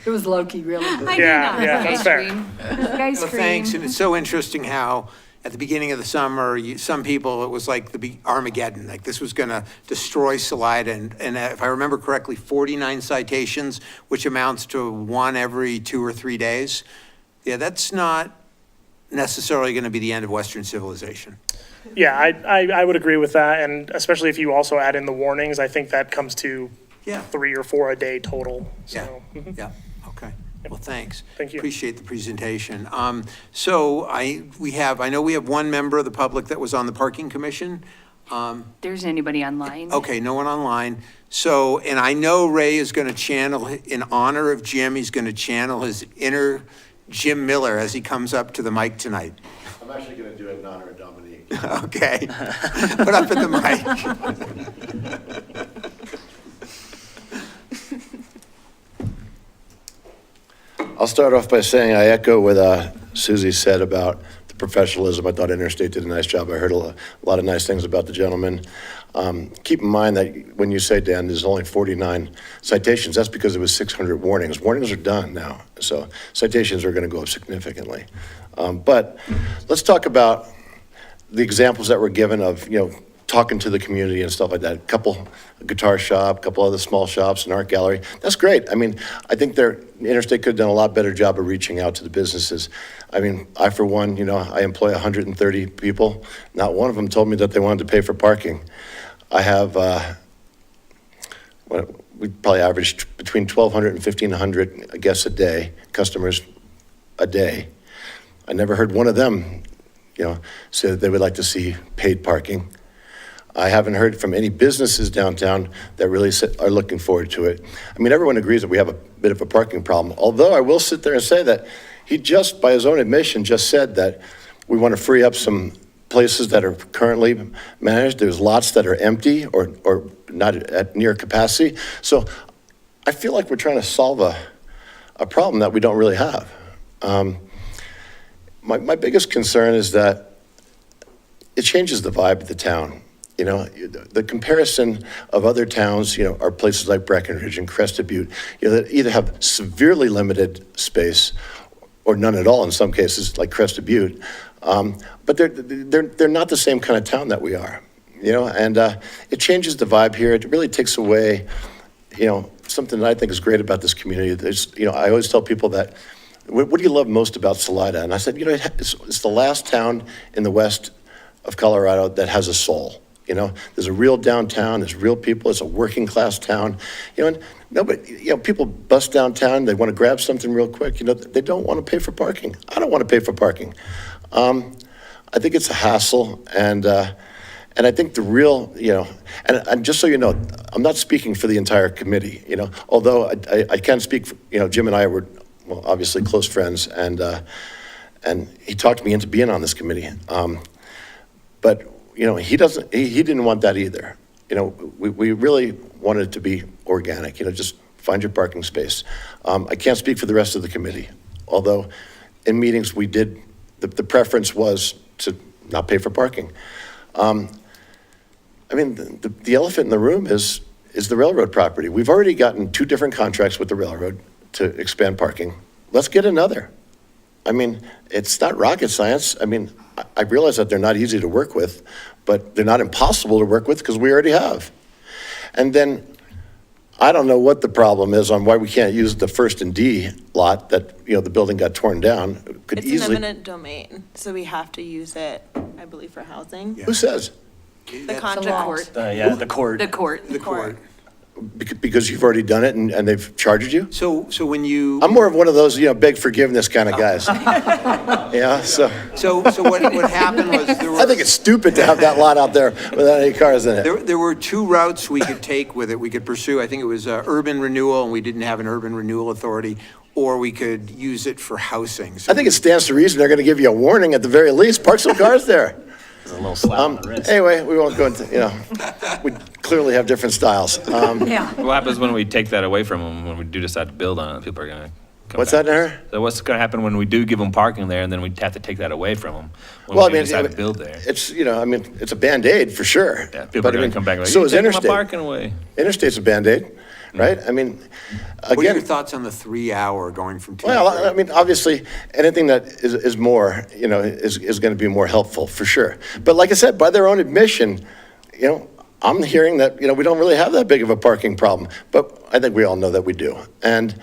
It was low-key, really. Yeah, that's fair. Guys Well, thanks, and it's so interesting how at the beginning of the summer, some people, it was like the Armageddon, like this was gonna destroy Salida, and if I remember correctly, 49 citations, which amounts to 1 every 2 or 3 days. Yeah, that's not necessarily gonna be the end of Western civilization. Yeah, I would agree with that, and especially if you also add in the warnings, I think that comes to 3 or 4 a day total. So, Yeah, okay. Well, thanks. Thank you. Appreciate the presentation. So I know we have one member of the public that was on the parking commission. There's anybody online? Okay, no one online. So, and I know Ray is going to channel, in honor of Jim, he's going to channel his inner Jim Miller as he comes up to the mic tonight. I'm actually going to do it in honor of Dominique. Okay. Put up at the mic. I'll start off by saying I echo what Susie said about the professionalism. I thought Interstate did a nice job. I heard a lot of nice things about the gentleman. Keep in mind that when you say, Dan, there's only 49 citations, that's because there was 600 warnings. Warnings are done now, so citations are going to go up significantly. But let's talk about the examples that were given of, talking to the community and stuff like that. A guitar shop, a couple other small shops, an art gallery. That's great. I mean, I think Interstate could have done a lot better job of reaching out to the businesses. I mean, I, for one, I employ 130 people. Not one of them told me that they wanted to pay for parking. I have, we probably averaged between 1,200 and 1,500 guests a day, customers a day. I never heard one of them, say that they would like to see paid parking. I haven't heard from any businesses downtown that really are looking forward to it. I mean, everyone agrees that we have a bit of a parking problem, although I will sit there and say that he just, by his own admission, just said that we want to free up some places that are currently managed. There's lots that are empty or not at near capacity. So I feel like we're trying to solve a problem that we don't really have. My biggest concern is that it changes the vibe of the town. You know, the comparison of other towns, you know, are places like Breckenridge and Crested Butte, you know, that either have severely limited space or none at all in some cases, like Crested Butte. But they're not the same kind of town that we are, you know, and it changes the vibe here. It really takes away, you know, something that I think is great about this community. There's, you know, I always tell people that, what do you love most about Salida? And I said, you know, it's the last town in the west of Colorado that has a soul. You know, there's a real downtown, there's real people, it's a working class town. You know, and nobody, you know, people bust downtown, they want to grab something real quick, you know, they don't want to pay for parking. I don't want to pay for parking. I think it's a hassle, and I think the real, you know, and just so you know, I'm not speaking for the entire committee, you know, although I can speak for, you know, Jim and I were, well, obviously close friends, and he talked me into being on this committee. But you know, he didn't want that either. You know, we really wanted it to be organic, you know, just find your parking space. I can't speak for the rest of the committee, although in meetings we did, the preference was to not pay for parking. I mean, the elephant in the room is the railroad property. We've already gotten 2 different contracts with the railroad to expand parking. Let's get another. I mean, it's not rocket science. I mean, I realize that they're not easy to work with, but they're not impossible to work with because we already have. And then I don't know what the problem is on why we can't use the First and D lot that, you know, the building got torn down. Could It's easily. an eminent domain, so we have to use it, I believe, for housing. Who says? The contract. Yeah, the court. The court. The court. Because you've already done it and they've charged you? So when you. I'm more of one of those, you know, beg forgiveness kind of guys. Yeah, so. So what happened was there I think it's stupid to have that lot out there without any cars in it. There were 2 routes we could take with it. We could pursue, I think it was urban renewal, and we didn't have an urban renewal authority, or we could use it for housing. So I think it stands to reason they're going to give you a warning at the very least. Park some cars there. It's a little slap on the wrist. Anyway, we won't go into, you know, we clearly have different styles. Yeah. What happens when we take that away from them, when we do decide to build on it? People are going to come What's back. that, Aaron? So what's going to happen when we do give them parking there, and then we have to take that away from them when Well, I we mean, decide to build there? it's, you know, I mean, it's a Band-Aid for sure. Yeah, people But are I going mean, to come back like, so "You is taking my Interstate. parking away." Interstate's a Band-Aid, right? I mean, what are your again, thoughts on the 3-hour going from 2 to well, 3? I mean, obviously, anything that is more, you know, is going to be more helpful for sure. But like I said, by their own admission, you know, I'm hearing that, you know, we don't really have that big of a parking problem, but I think we all know that we do. And,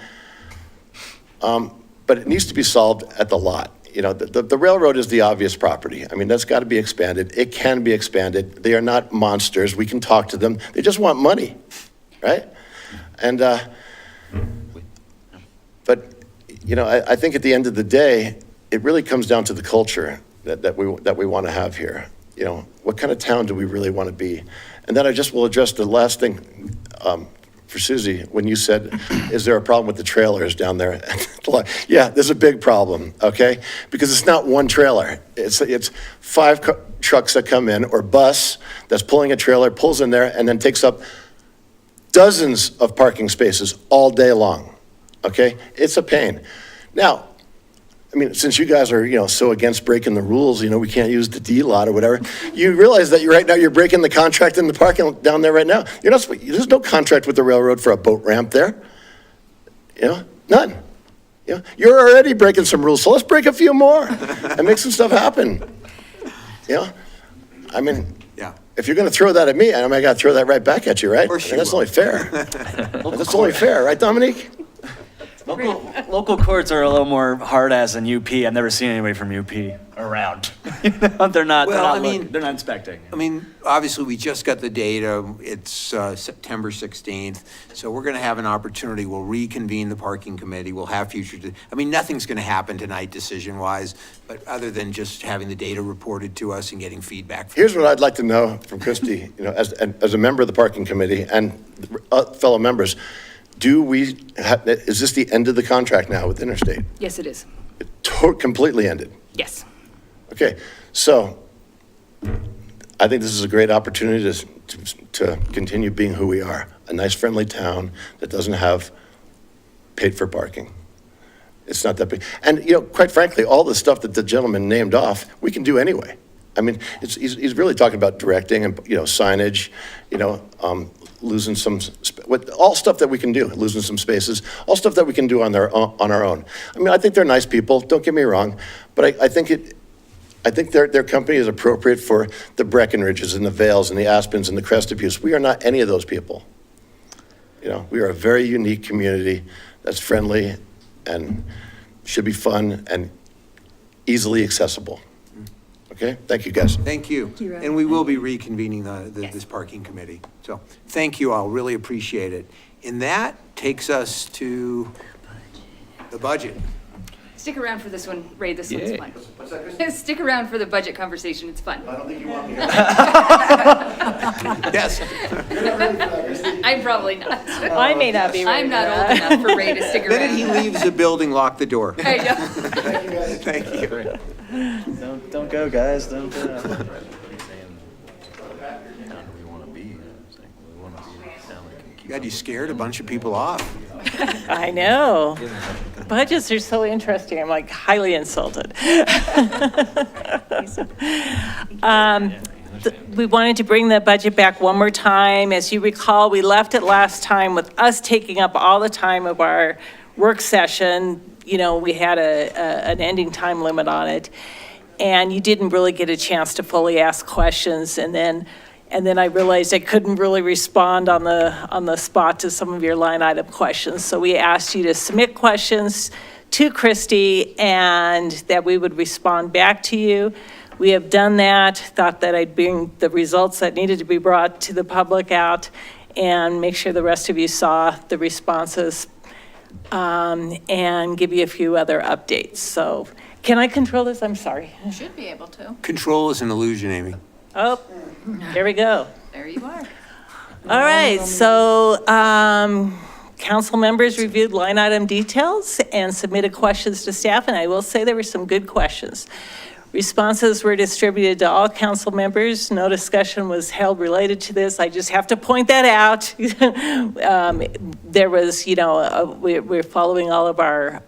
but it needs to be solved at the lot. You know, the railroad is the obvious property. I mean, that's got to be expanded. It can be expanded. They are not monsters. We can talk to them. They just want money, right? And, but, you know, I think at the end of the day, it really comes down to the culture that we want to have here. You know, what kind of town do we really want to be? And then I just will address the last thing for Susie, when you said, is there a problem with the trailers down there? Yeah, there's a big problem, okay? Because it's not one trailer. It's 5 trucks that come in, or bus that's pulling a trailer, pulls in there, and then takes up dozens of parking spaces all day long, okay? It's a pain. Now, I mean, since you guys are, you know, so against breaking the rules, you know, we can't use the D lot or whatever, you realize that right now you're breaking the contract in the parking down there right now. There's no contract with the railroad for a boat ramp there. You know, none. You know, you're already breaking some rules, so let's break a few more and make some stuff happen. You know, I mean, Yeah. if you're going to throw that at me, I got to throw that right back at you, right? course I mean, you that's will. only fair. That's only fair, right, Dominique? Local courts are a little more hard-ass than UP. I've never seen anybody from UP around. You know, they're not inspecting. I mean, obviously, we just got the data. It's September 16th. So we're going to have an opportunity. We'll reconvene the parking committee. We'll have I mean, nothing's going to happen tonight decision-wise, but other than just having the data reported to us and getting feedback. Here's what I'd like to know from Christie, you know, as a member of the parking committee and fellow members. Is this the end of the contract now with Interstate? Yes, it is. Completely ended? Yes. Okay, so I think this is a great opportunity to continue being who we are, a nice, friendly town that doesn't have paid for parking. It's not that big. And, you know, quite frankly, all the stuff that the gentleman named off, we can do anyway. I mean, he's really talking about directing and, signage, losing some, all stuff that we can do, losing some spaces, all stuff that we can do on our own. I mean, I think they're nice people, don't get me wrong, but I think their company is appropriate for the Breckenridges and the Vales and the Aspens and the Crested Buttes. We are not any of those people. We are a very unique community that's friendly and should be fun and easily accessible. Okay, thank you, guys. Thank you. And we will be reconvening this parking committee. So thank you all, really appreciate it. And that takes us to the budget. Stick around for this one, Ray, this one's Yay. fun. Stick around for the budget conversation, it's fun. I don't think you want me to. Yes. I'm probably not. I may not be ready I'm for not that. old enough for Ray to stick The minute he around. leaves the building, lock the door. I know. Thank you. Don't go, guys, don't go. God, you scared a bunch of people off. I know. Budgets are so interesting. I'm like highly insulted. We wanted to bring the budget back one more time. As you recall, we left it last time with us taking up all the time of our work session. We had an ending time limit on it. And you didn't really get a chance to fully ask questions. And then I realized I couldn't really respond on the spot to some of your line item questions. So we asked you to submit questions to Christy and that we would respond back to you. We have done that, thought that I'd bring the results that needed to be brought to the public out and make sure the rest of you saw the responses and give you a few other updates. So can I control this? I'm sorry. You should be able to. Control is an illusion, Amy. Oh, there we go. There you are. All right, so council members reviewed line item details and submitted questions to staff, and I will say there were some good questions. Responses were distributed to all council members. No discussion was held related to this. I just have to point that out. There was, we're following all of our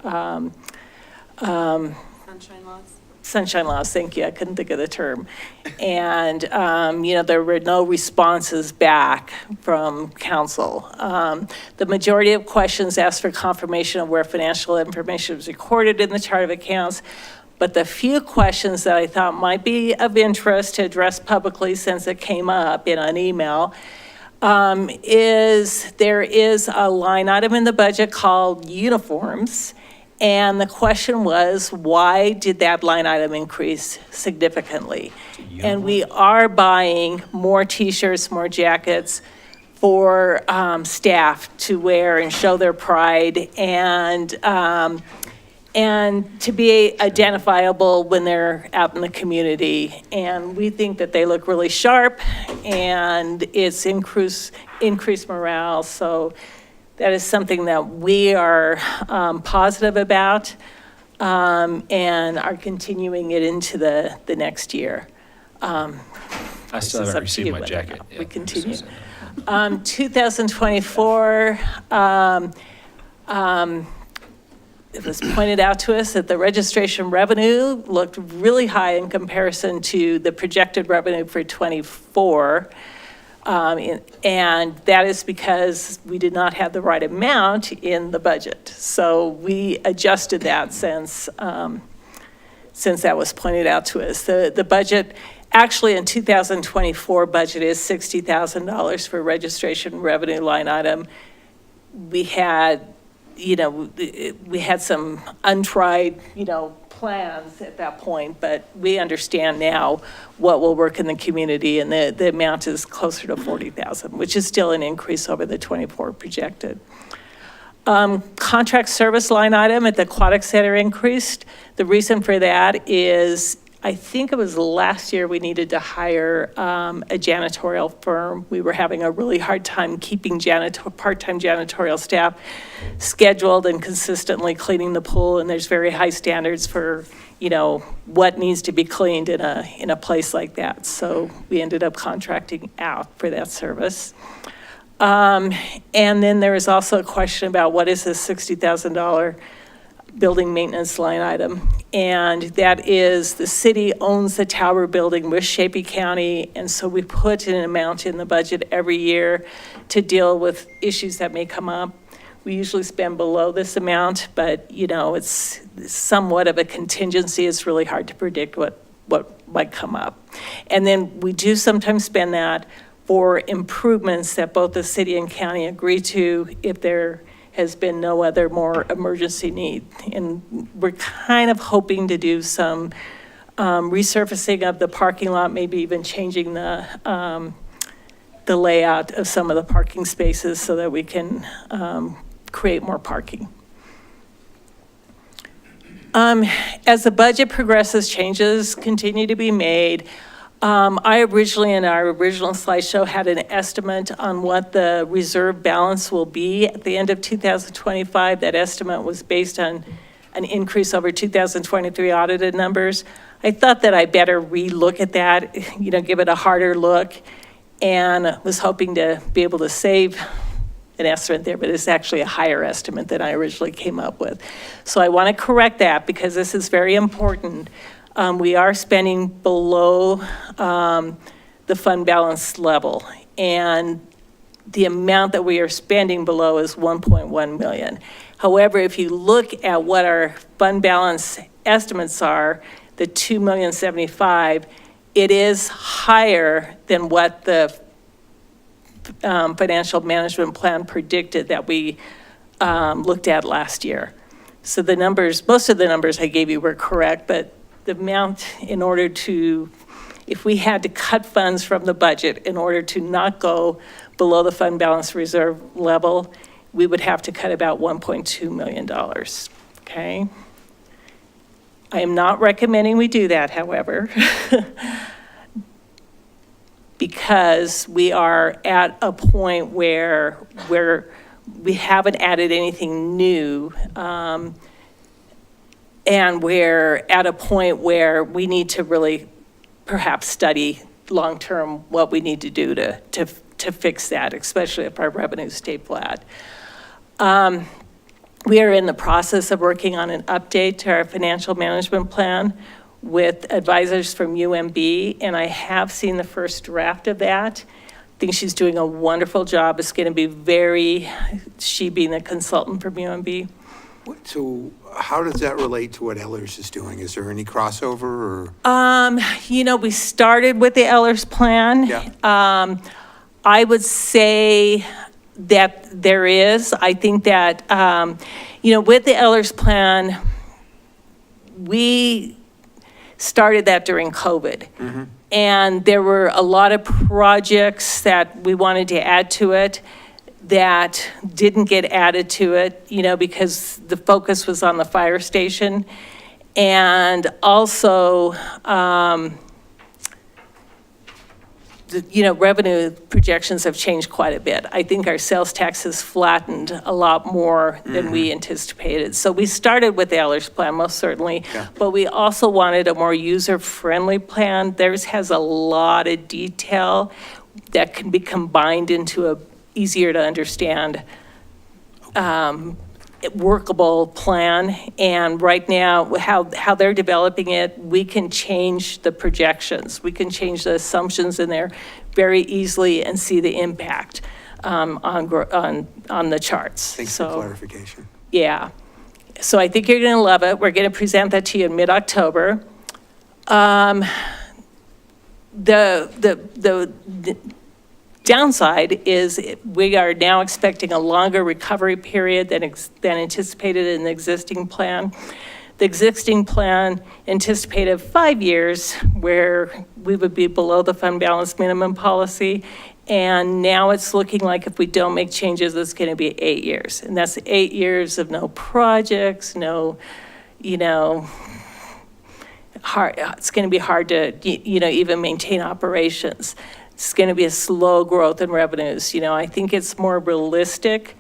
Sunshine laws. sunshine laws, thank you, I couldn't think of the term. And, there were no responses back from council. The majority of questions asked for confirmation of where financial information was recorded in the chart of accounts, but the few questions that I thought might be of interest to address publicly, since it came up in an email, is there is a line item in the budget called uniforms. And the question was, why did that line item increase significantly? And we are buying more T-shirts, more jackets for staff to wear and show their pride and to be identifiable when they're out in the community. And we think that they look really sharp and it's increased morale. So that is something that we are positive about and are continuing it into the next year. I still This is haven't up to received you my whether or jacket. not yet. We continue. This is- 2024, it was pointed out to us that the registration revenue looked really high in comparison to the projected revenue for '24. And that is because we did not have the right amount in the budget. So we adjusted that since that was pointed out to us. The budget, actually in 2024 budget is $60,000 for registration revenue line item. We had some untried, plans at that point, but we understand now what will work in the community, and the amount is closer to 40,000, which is still an increase over the 24 projected. Contract service line item at the Aquatic Center increased. The reason for that is, I think it was last year we needed to hire a janitorial firm. We were having a really hard time keeping part-time janitorial staff scheduled and consistently cleaning the pool, and there's very high standards for, what needs to be cleaned in a place like that. So we ended up contracting out for that service. And then there was also a question about what is this $60,000 building maintenance line item. And that is, the city owns the tower building with Shapey County, and so we put an amount in the budget every year to deal with issues that may come up. We usually spend below this amount, but, it's somewhat of a contingency. It's really hard to predict what might come up. And then we do sometimes spend that for improvements that both the city and county agree to if there has been no other more emergency need. And we're kind of hoping to do some resurfacing of the parking lot, maybe even changing the layout of some of the parking spaces so that we can create more parking. As the budget progresses, changes continue to be made. I originally, in our original slideshow, had an estimate on what the reserve balance will be at the end of 2025. That estimate was based on an increase over 2023 audited numbers. I thought that I better relook at that, give it a harder look, and was hoping to be able to save an estimate there, but it's actually a higher estimate than I originally came up with. So I want to correct that because this is very important. We are spending below the fund balance level, and the amount that we are spending below is 1.1 million. However, if you look at what our fund balance estimates are, the 2,075,000, it is higher than what the financial management plan predicted that we looked at last year. So the numbers, most of the numbers I gave you were correct, but the amount in order to, if we had to cut funds from the budget in order to not go below the fund balance reserve level, we would have to cut about $1.2 million, okay? I am not recommending we do that, however, because we are at a point where we haven't added anything new, and we're at a point where we need to really perhaps study long-term what we need to do to fix that, especially if our revenues stay flat. We are in the process of working on an update to our financial management plan with advisors from UMB, and I have seen the first draft of that. I think she's doing a wonderful job. It's going to be she being the consultant from UMB. So how does that relate to what Ellers is doing? Is there any crossover or? We started with the Ellers plan. Yeah. I would say that there is. I think that, with the Ellers plan, we started that during COVID. Mm-hmm. And there were a lot of projects that we wanted to add to it that didn't get added to it, because the focus was on the fire station. And also, revenue projections have changed quite a bit. I think our sales tax has flattened a lot more than we anticipated. So we started with the Ellers plan, most certainly, but we also wanted a more user-friendly plan. Theirs has a lot of detail that can be combined into a easier to understand workable plan. And right now, how they're developing it, we can change the projections. We can change the assumptions in there very easily and see the impact on the charts. Thanks for clarification. Yeah. So I think you're going to love it. We're going to present that to you in mid-October. The downside is we are now expecting a longer recovery period than anticipated in the existing plan. The existing plan anticipated 5 years where we would be below the fund balance minimum policy. And now it's looking like if we don't make changes, it's going to be 8 years. And that's 8 years of no projects, no, it's going to be hard to, even maintain operations. It's going to be a slow growth in revenues. I think it's more realistic,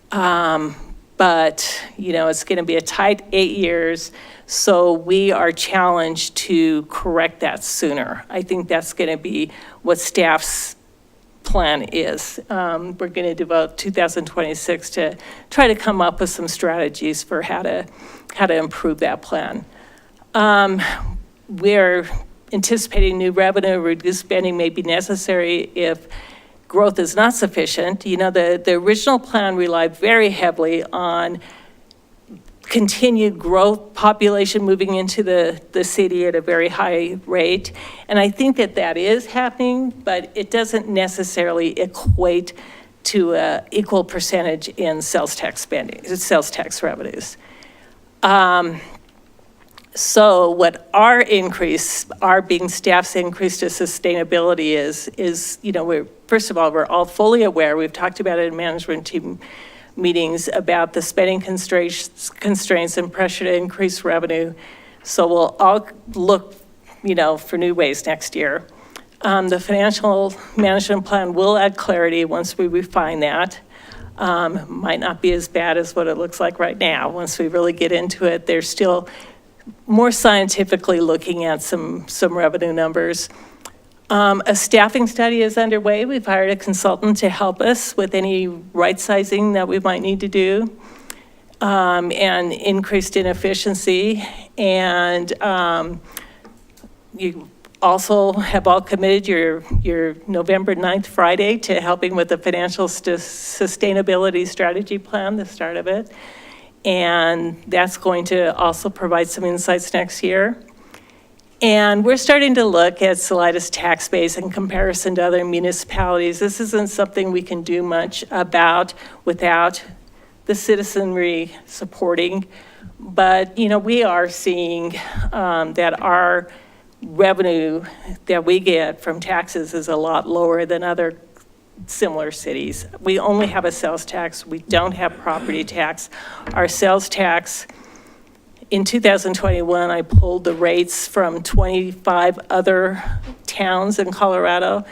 but, it's going to be a tight 8 years. So we are challenged to correct that sooner. I think that's going to be what staff's plan is. We're going to devote 2026 to try to come up with some strategies for how to improve that plan. We're anticipating new revenue, reduced spending may be necessary if growth is not sufficient. You know, the original plan relied very heavily on continued growth, population moving into the city at a very high rate. And I think that is happening, but it doesn't necessarily equate to an equal percentage in sales tax spending, sales tax revenues. So what our being staff's increase to sustainability is, you know, first of all, we're all fully aware, we've talked about it in management team meetings about the spending constraints and pressure to increase revenue. So we'll all look, you know, for new ways next year. The financial management plan will add clarity once we refine that. Might not be as bad as what it looks like right now. Once we really get into it, there's still more scientifically looking at some revenue numbers. A staffing study is underway. We've hired a consultant to help us with any right sizing that we might need to do, and increased inefficiency. And you also have all committed your November 9th Friday to helping with the financial sustainability strategy plan, the start of it. And that's going to also provide some insights next year. And we're starting to look at Salida's tax base in comparison to other municipalities. This isn't something we can do much about without the citizenry supporting. But, you know, we are seeing that our revenue that we get from taxes is a lot lower than other similar cities. We only have a sales tax. We don't have property tax. Our sales tax, in 2021, I pulled the rates from 25 other towns in Colorado,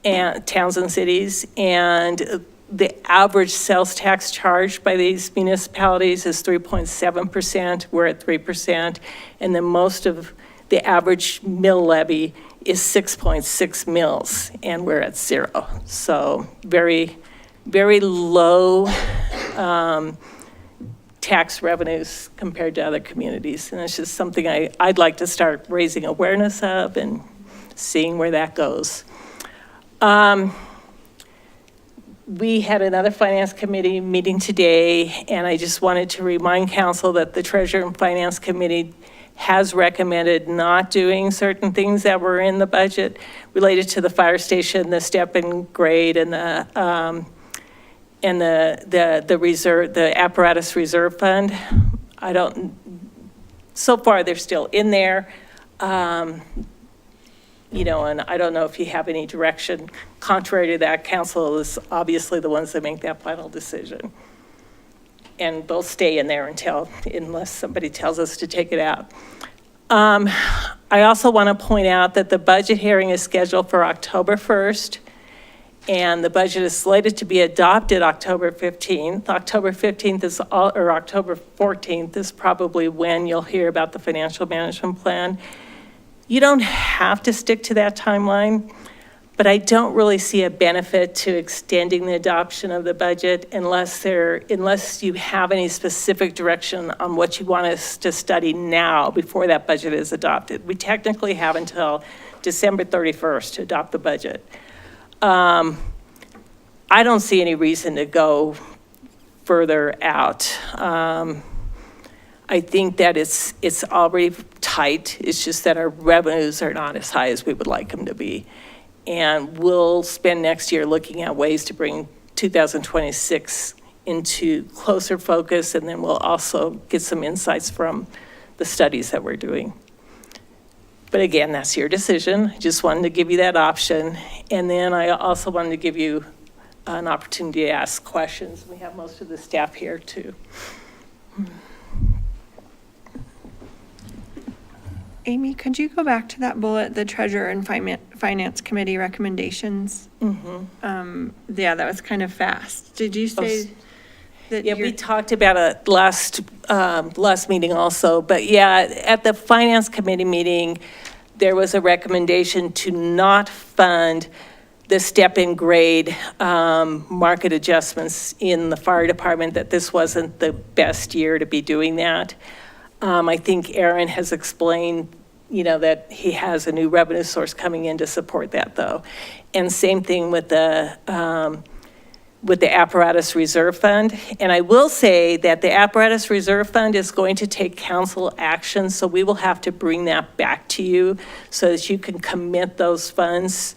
and towns and cities, and the average sales tax charged by these municipalities is 3.7%. We're at 3%, and then most of the average mill levy is 6.6 mills, and we're at 0. So very, very low tax revenues compared to other communities. And it's just something I'd like to start raising awareness of and seeing where that goes. We had another finance committee meeting today, and I just wanted to remind council that the Treasurer and Finance Committee has recommended not doing certain things that were in the budget related to the fire station, the step and grade, and the reserve, the apparatus reserve fund. So far they're still in there. You know, and I don't know if you have any direction contrary to that. Council is obviously the ones that make that final decision. And they'll stay in there unless somebody tells us to take it out. I also want to point out that the budget hearing is scheduled for October 1st, and the budget is slated to be adopted October 15th. October 15th is or October 14th is probably when you'll hear about the financial management plan. You don't have to stick to that timeline, but I don't really see a benefit to extending the adoption of the budget unless you have any specific direction on what you want us to study now before that budget is adopted. We technically have until December 31st to adopt the budget. I don't see any reason to go further out. I think that it's already tight. It's just that our revenues are not as high as we would like them to be. And we'll spend next year looking at ways to bring 2026 into closer focus, and then we'll also get some insights from the studies that we're doing. But again, that's your decision. I just wanted to give you that option. And then I also wanted to give you an opportunity to ask questions. We have most of the staff here too. Amy, could you go back to that bullet, the Treasurer and Finance Committee recommendations? Mm-hmm. Yeah, that was kind of fast. Did you say that? Yeah, we talked about it last meeting also, but yeah, at the Finance Committee meeting, there was a recommendation to not fund the step-in grade market adjustments in the fire department, that this wasn't the best year to be doing that. I think Aaron has explained, that he has a new revenue source coming in to support that, though. And same thing with the apparatus reserve fund. And I will say that the apparatus reserve fund is going to take council action, so we will have to bring that back to you so that you can commit those funds,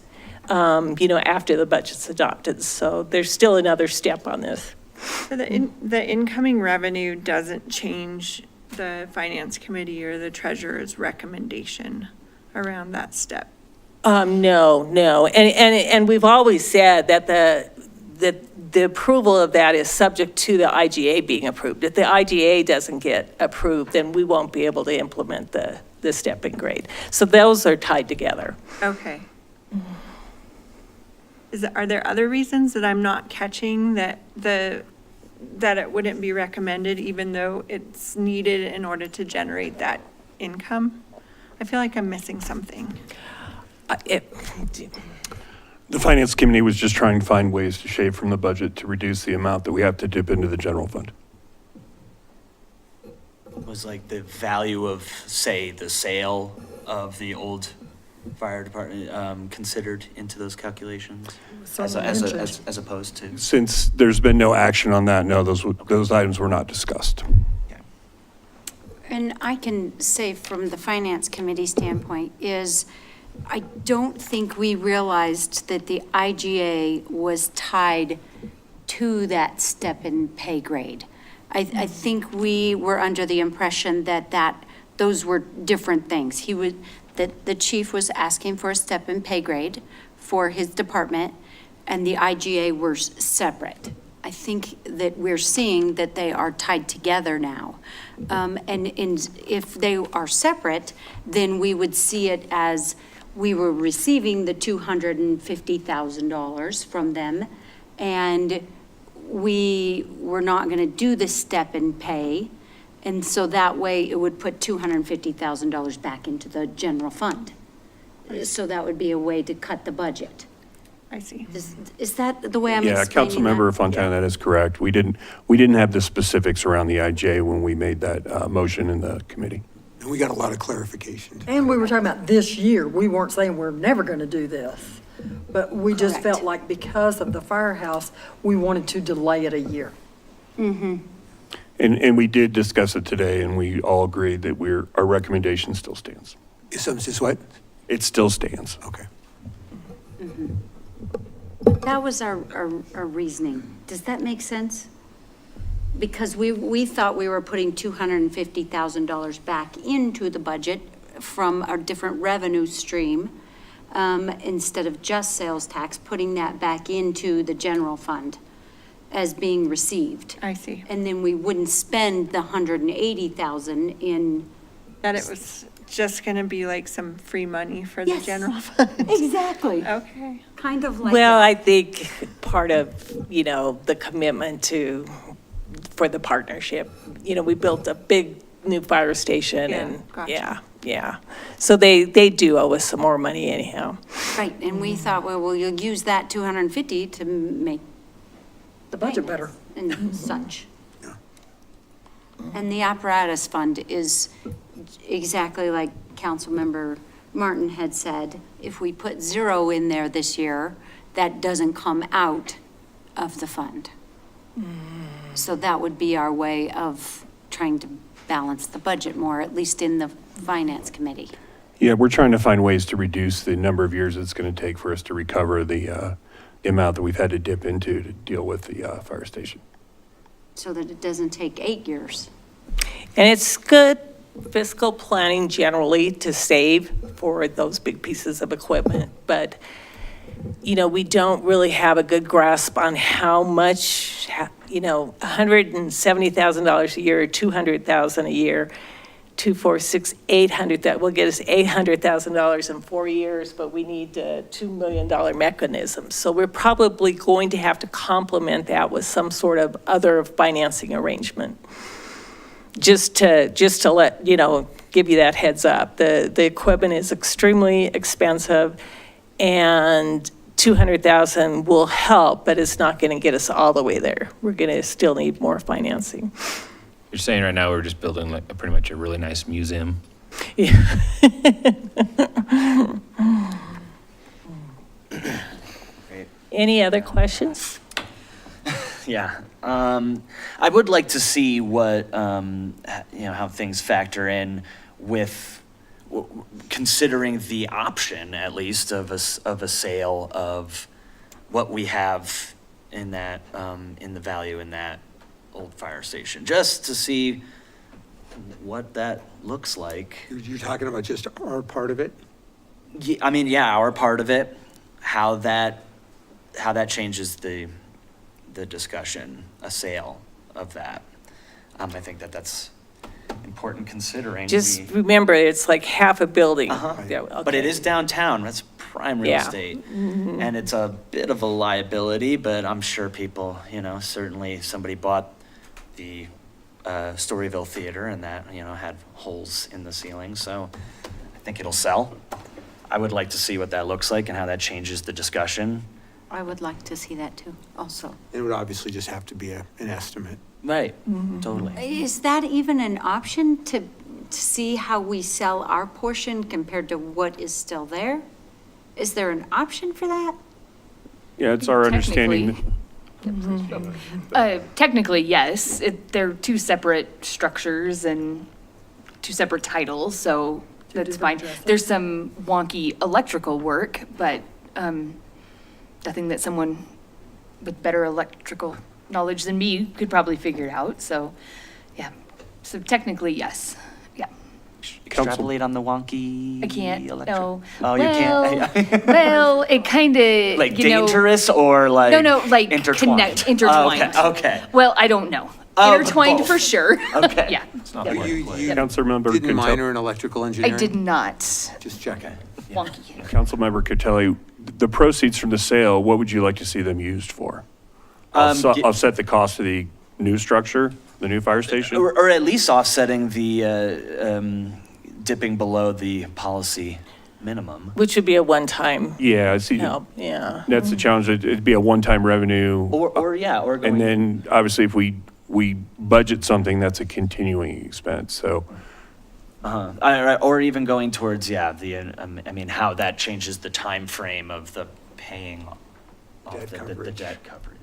after the budget's adopted. So there's still another step on this. So the incoming revenue doesn't change the finance committee or the treasurer's recommendation around that step? No. And we've always said that the approval of that is subject to the IGA being approved. If the IGA doesn't get approved, then we won't be able to implement the step-in grade. So those are tied together. Okay. Are there other reasons that I'm not catching that it wouldn't be recommended even though it's needed in order to generate that income? I feel like I'm missing something. The finance committee was just trying to find ways to shave from the budget to reduce the amount that we have to dip into the general fund. Was like the value of, say, the sale of the old fire department considered into those calculations as opposed to? Since there's been no action on that, no, those items were not discussed. And I can say from the finance committee standpoint is I don't think we realized that the IGA was tied to that step-in pay grade. I think we were under the impression that those were different things. That the chief was asking for a step-in pay grade for his department, and the IGA were separate. I think that we're seeing that they are tied together now. If they are separate, then we would see it as we were receiving the $250,000 from them, and we were not going to do the step-in pay. And so that way it would put $250,000 back into the general fund. So that would be a way to cut the budget. I see. Is that the way I'm Yeah, explaining that? Councilmember Fontana, that is correct. We didn't have the specifics around the IJ when we made that motion in the committee. And we got a lot of clarification. And we were talking about this year. We weren't saying we're never going to do this. But we just Correct. felt like because of the firehouse, we wanted to delay it a year. Mm-hmm. And we did discuss it today, and we all agreed that our recommendation still stands. Is what? It still stands. Okay. That was our reasoning. Does that make sense? Because we thought we were putting $250,000 back into the budget from a different revenue stream, instead of just sales tax, putting that back into the general fund as being received. I see. And then we wouldn't spend the $180,000 in. That it was just going to be like some free money for the Yes. general fund. Exactly. Okay. Kind of like. Well, that. I think part of, the commitment for the partnership, we built a big new fire station Yeah, and, gotcha. yeah. So they do owe us some more money anyhow. Right, and we thought, well, you'll use that 250 to make The budget better. and such. And the apparatus fund is exactly like Councilmember Martin had said. If we put 0 in there this year, that doesn't come out of the fund. So that would be our way of trying to balance the budget more, at least in the finance committee. Yeah, we're trying to find ways to reduce the number of years it's going to take for us to recover the amount that we've had to dip into to deal with the fire station. So that it doesn't take 8 years. And it's good fiscal planning generally to save for those big pieces of equipment, but, we don't really have a good grasp on how much, $170,000 a year, or $200,000 a year, 2, 4, 6, 800, that will get us $800,000 in 4 years, but we need a $2 million mechanism. So we're probably going to have to complement that with some sort of other financing arrangement. Just to let, give you that heads up. The equipment is extremely expensive, and 200,000 will help, but it's not going to get us all the way there. We're going to still need more financing. You're saying right now we're just building like pretty much a really nice museum. Yeah. Any other questions? Yeah. I would like to see what, how things factor in with considering the option, at least, of a sale of what we have in that, in the value in that old fire station, just to see what that looks like. You're talking about just our part of it? Yeah, our part of it, how that changes the discussion, a sale of that. I think that's important considering. Just remember, it's like half a building. Yeah, But it okay. is downtown, that's prime real Yeah. estate. And it's a bit of a liability, but I'm sure people, certainly somebody bought the Storyville Theater and that, had holes in the ceiling, so I think it'll sell. I would like to see what that looks like and how that changes the discussion. I would like to see that too, also. It would obviously just have to be an estimate. Right, totally. Is that even an option to see how we sell our portion compared to what is still there? Is there an option for that? Yeah, it's our understanding. Technically, yes. They're two separate structures and two separate titles, so that's fine. There's some wonky electrical work, but nothing that someone with better electrical knowledge than me could probably figure it out, so, yeah. So technically, yes, yeah. Extrapolate on the wonky I can't, electric. no. Oh, you can't? Well, it kind of, Like dangerous or like No, like intertwined? intertwined. Oh, okay. Well, I don't know. Oh, Intertwined both. for sure. Okay. Yeah, You Councilmember didn't Catelli. minor in electrical I engineering? did not. Just checking. Wonky. Councilmember Catelli, the proceeds from the sale, what would you like to see them used for? Offset the cost of the new structure, the new fire station? Or at least offsetting the dipping below the policy minimum. Which would be a one-time Yeah, see, help, yeah. that's the challenge. It'd be a one-time revenue. Or going. And then, obviously, if we budget something, that's a continuing expense, so. Or even going towards, how that changes the time frame of the paying off the debt coverage.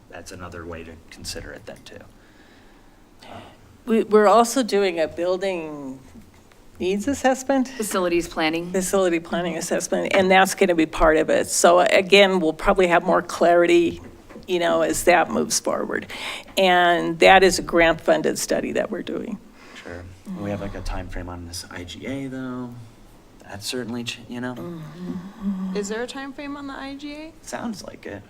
That's another way to consider it then, too. We're also doing a building needs assessment, Facilities planning. facility planning assessment, and that's going to be part of it. So again, we'll probably have more clarity, as that moves forward. And that is a grant-funded study that we're doing. Sure. We have like a time frame on this IGA, though. That's certainly, Is there a time frame on the IGA? sounds like it.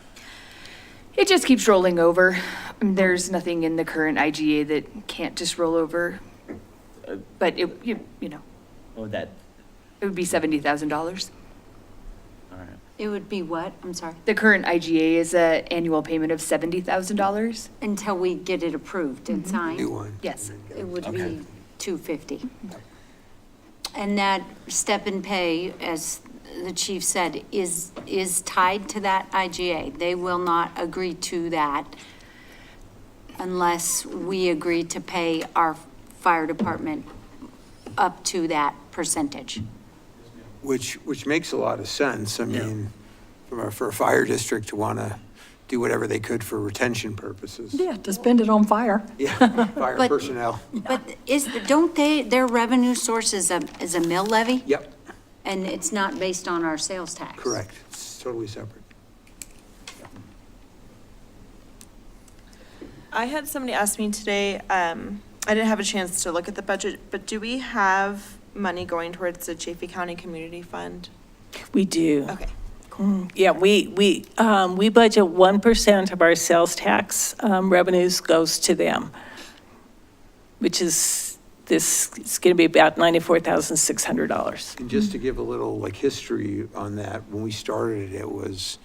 It just keeps rolling over. There's nothing in the current IGA that can't just roll over. But it What would that, would be $70,000. all right. It would be what? I'm sorry. The current IGA is an annual payment of $70,000. Until we get it approved and signed? New one. Yes. It would Okay. be $250. And that step and pay, as the chief said, is tied to that IGA. They will not agree to that unless we agree to pay our fire department up to that percentage. Which makes a lot of sense. I mean, for a fire district to want to do whatever they could for retention purposes. Yeah, to spend it on fire. Yeah, fire But- personnel. But don't their revenue source is a mill levy? Yep, And it's not based on our sales tax? correct. It's totally separate. I had somebody ask me today, I didn't have a chance to look at the budget, but do we have money going towards the Chaffey County Community Fund? We do. Okay. Yeah, we budget 1% of our sales tax revenues goes to them, which is, it's going to be about $94,600. And just to give a little history on that, when we started it was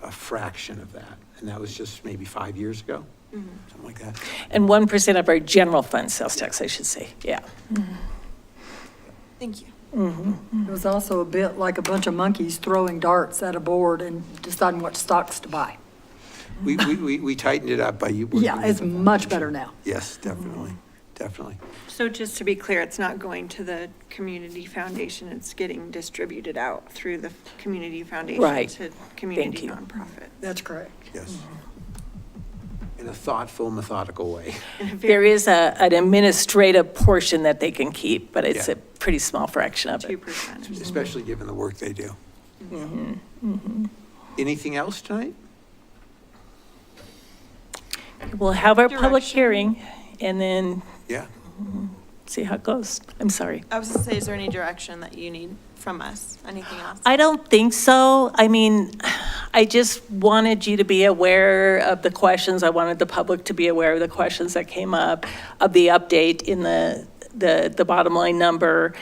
a fraction of that. And that was just maybe 5 years ago, something like that. And 1% of our general fund sales tax, I should say, yeah. Thank you. It was also a bit like a bunch of monkeys throwing darts at a board and deciding what stocks to buy. We tightened it up by you. Yeah, it's much better now. Yes, definitely, definitely. So just to be clear, it's not going to the community foundation, it's getting distributed out through the community foundation Right. to community you. nonprofit. That's correct. Yes. In a thoughtful, methodical way. There is an administrative portion that they can keep, but it's Yeah. a pretty small fraction of it. 2%. Especially given the work they do. Anything else tonight? We'll have our public Direction. hearing and then Yeah. see how it goes. I'm sorry. I was gonna say, is there any direction that you need from us? Anything else? I don't think so. I mean, I just wanted you to be aware of the questions. I wanted the public to be aware of the questions that came up, of the update in the bottom line number,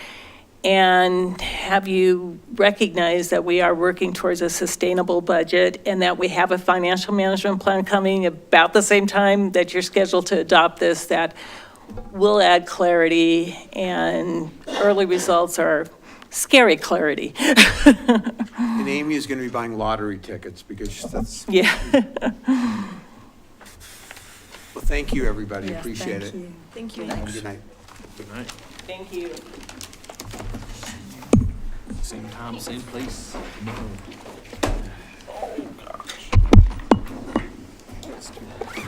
and have you recognize that we are working towards a sustainable budget and that we have a financial management plan coming about the same time that you're scheduled to adopt this, that will add clarity, and early results are scary clarity. And Amy is going to be buying lottery tickets because that's, Yeah. well, thank you, everybody. Yes, Appreciate it. thank you. Thank you. Good night. Good night. Thank you. Same time, same place. Oh, gosh.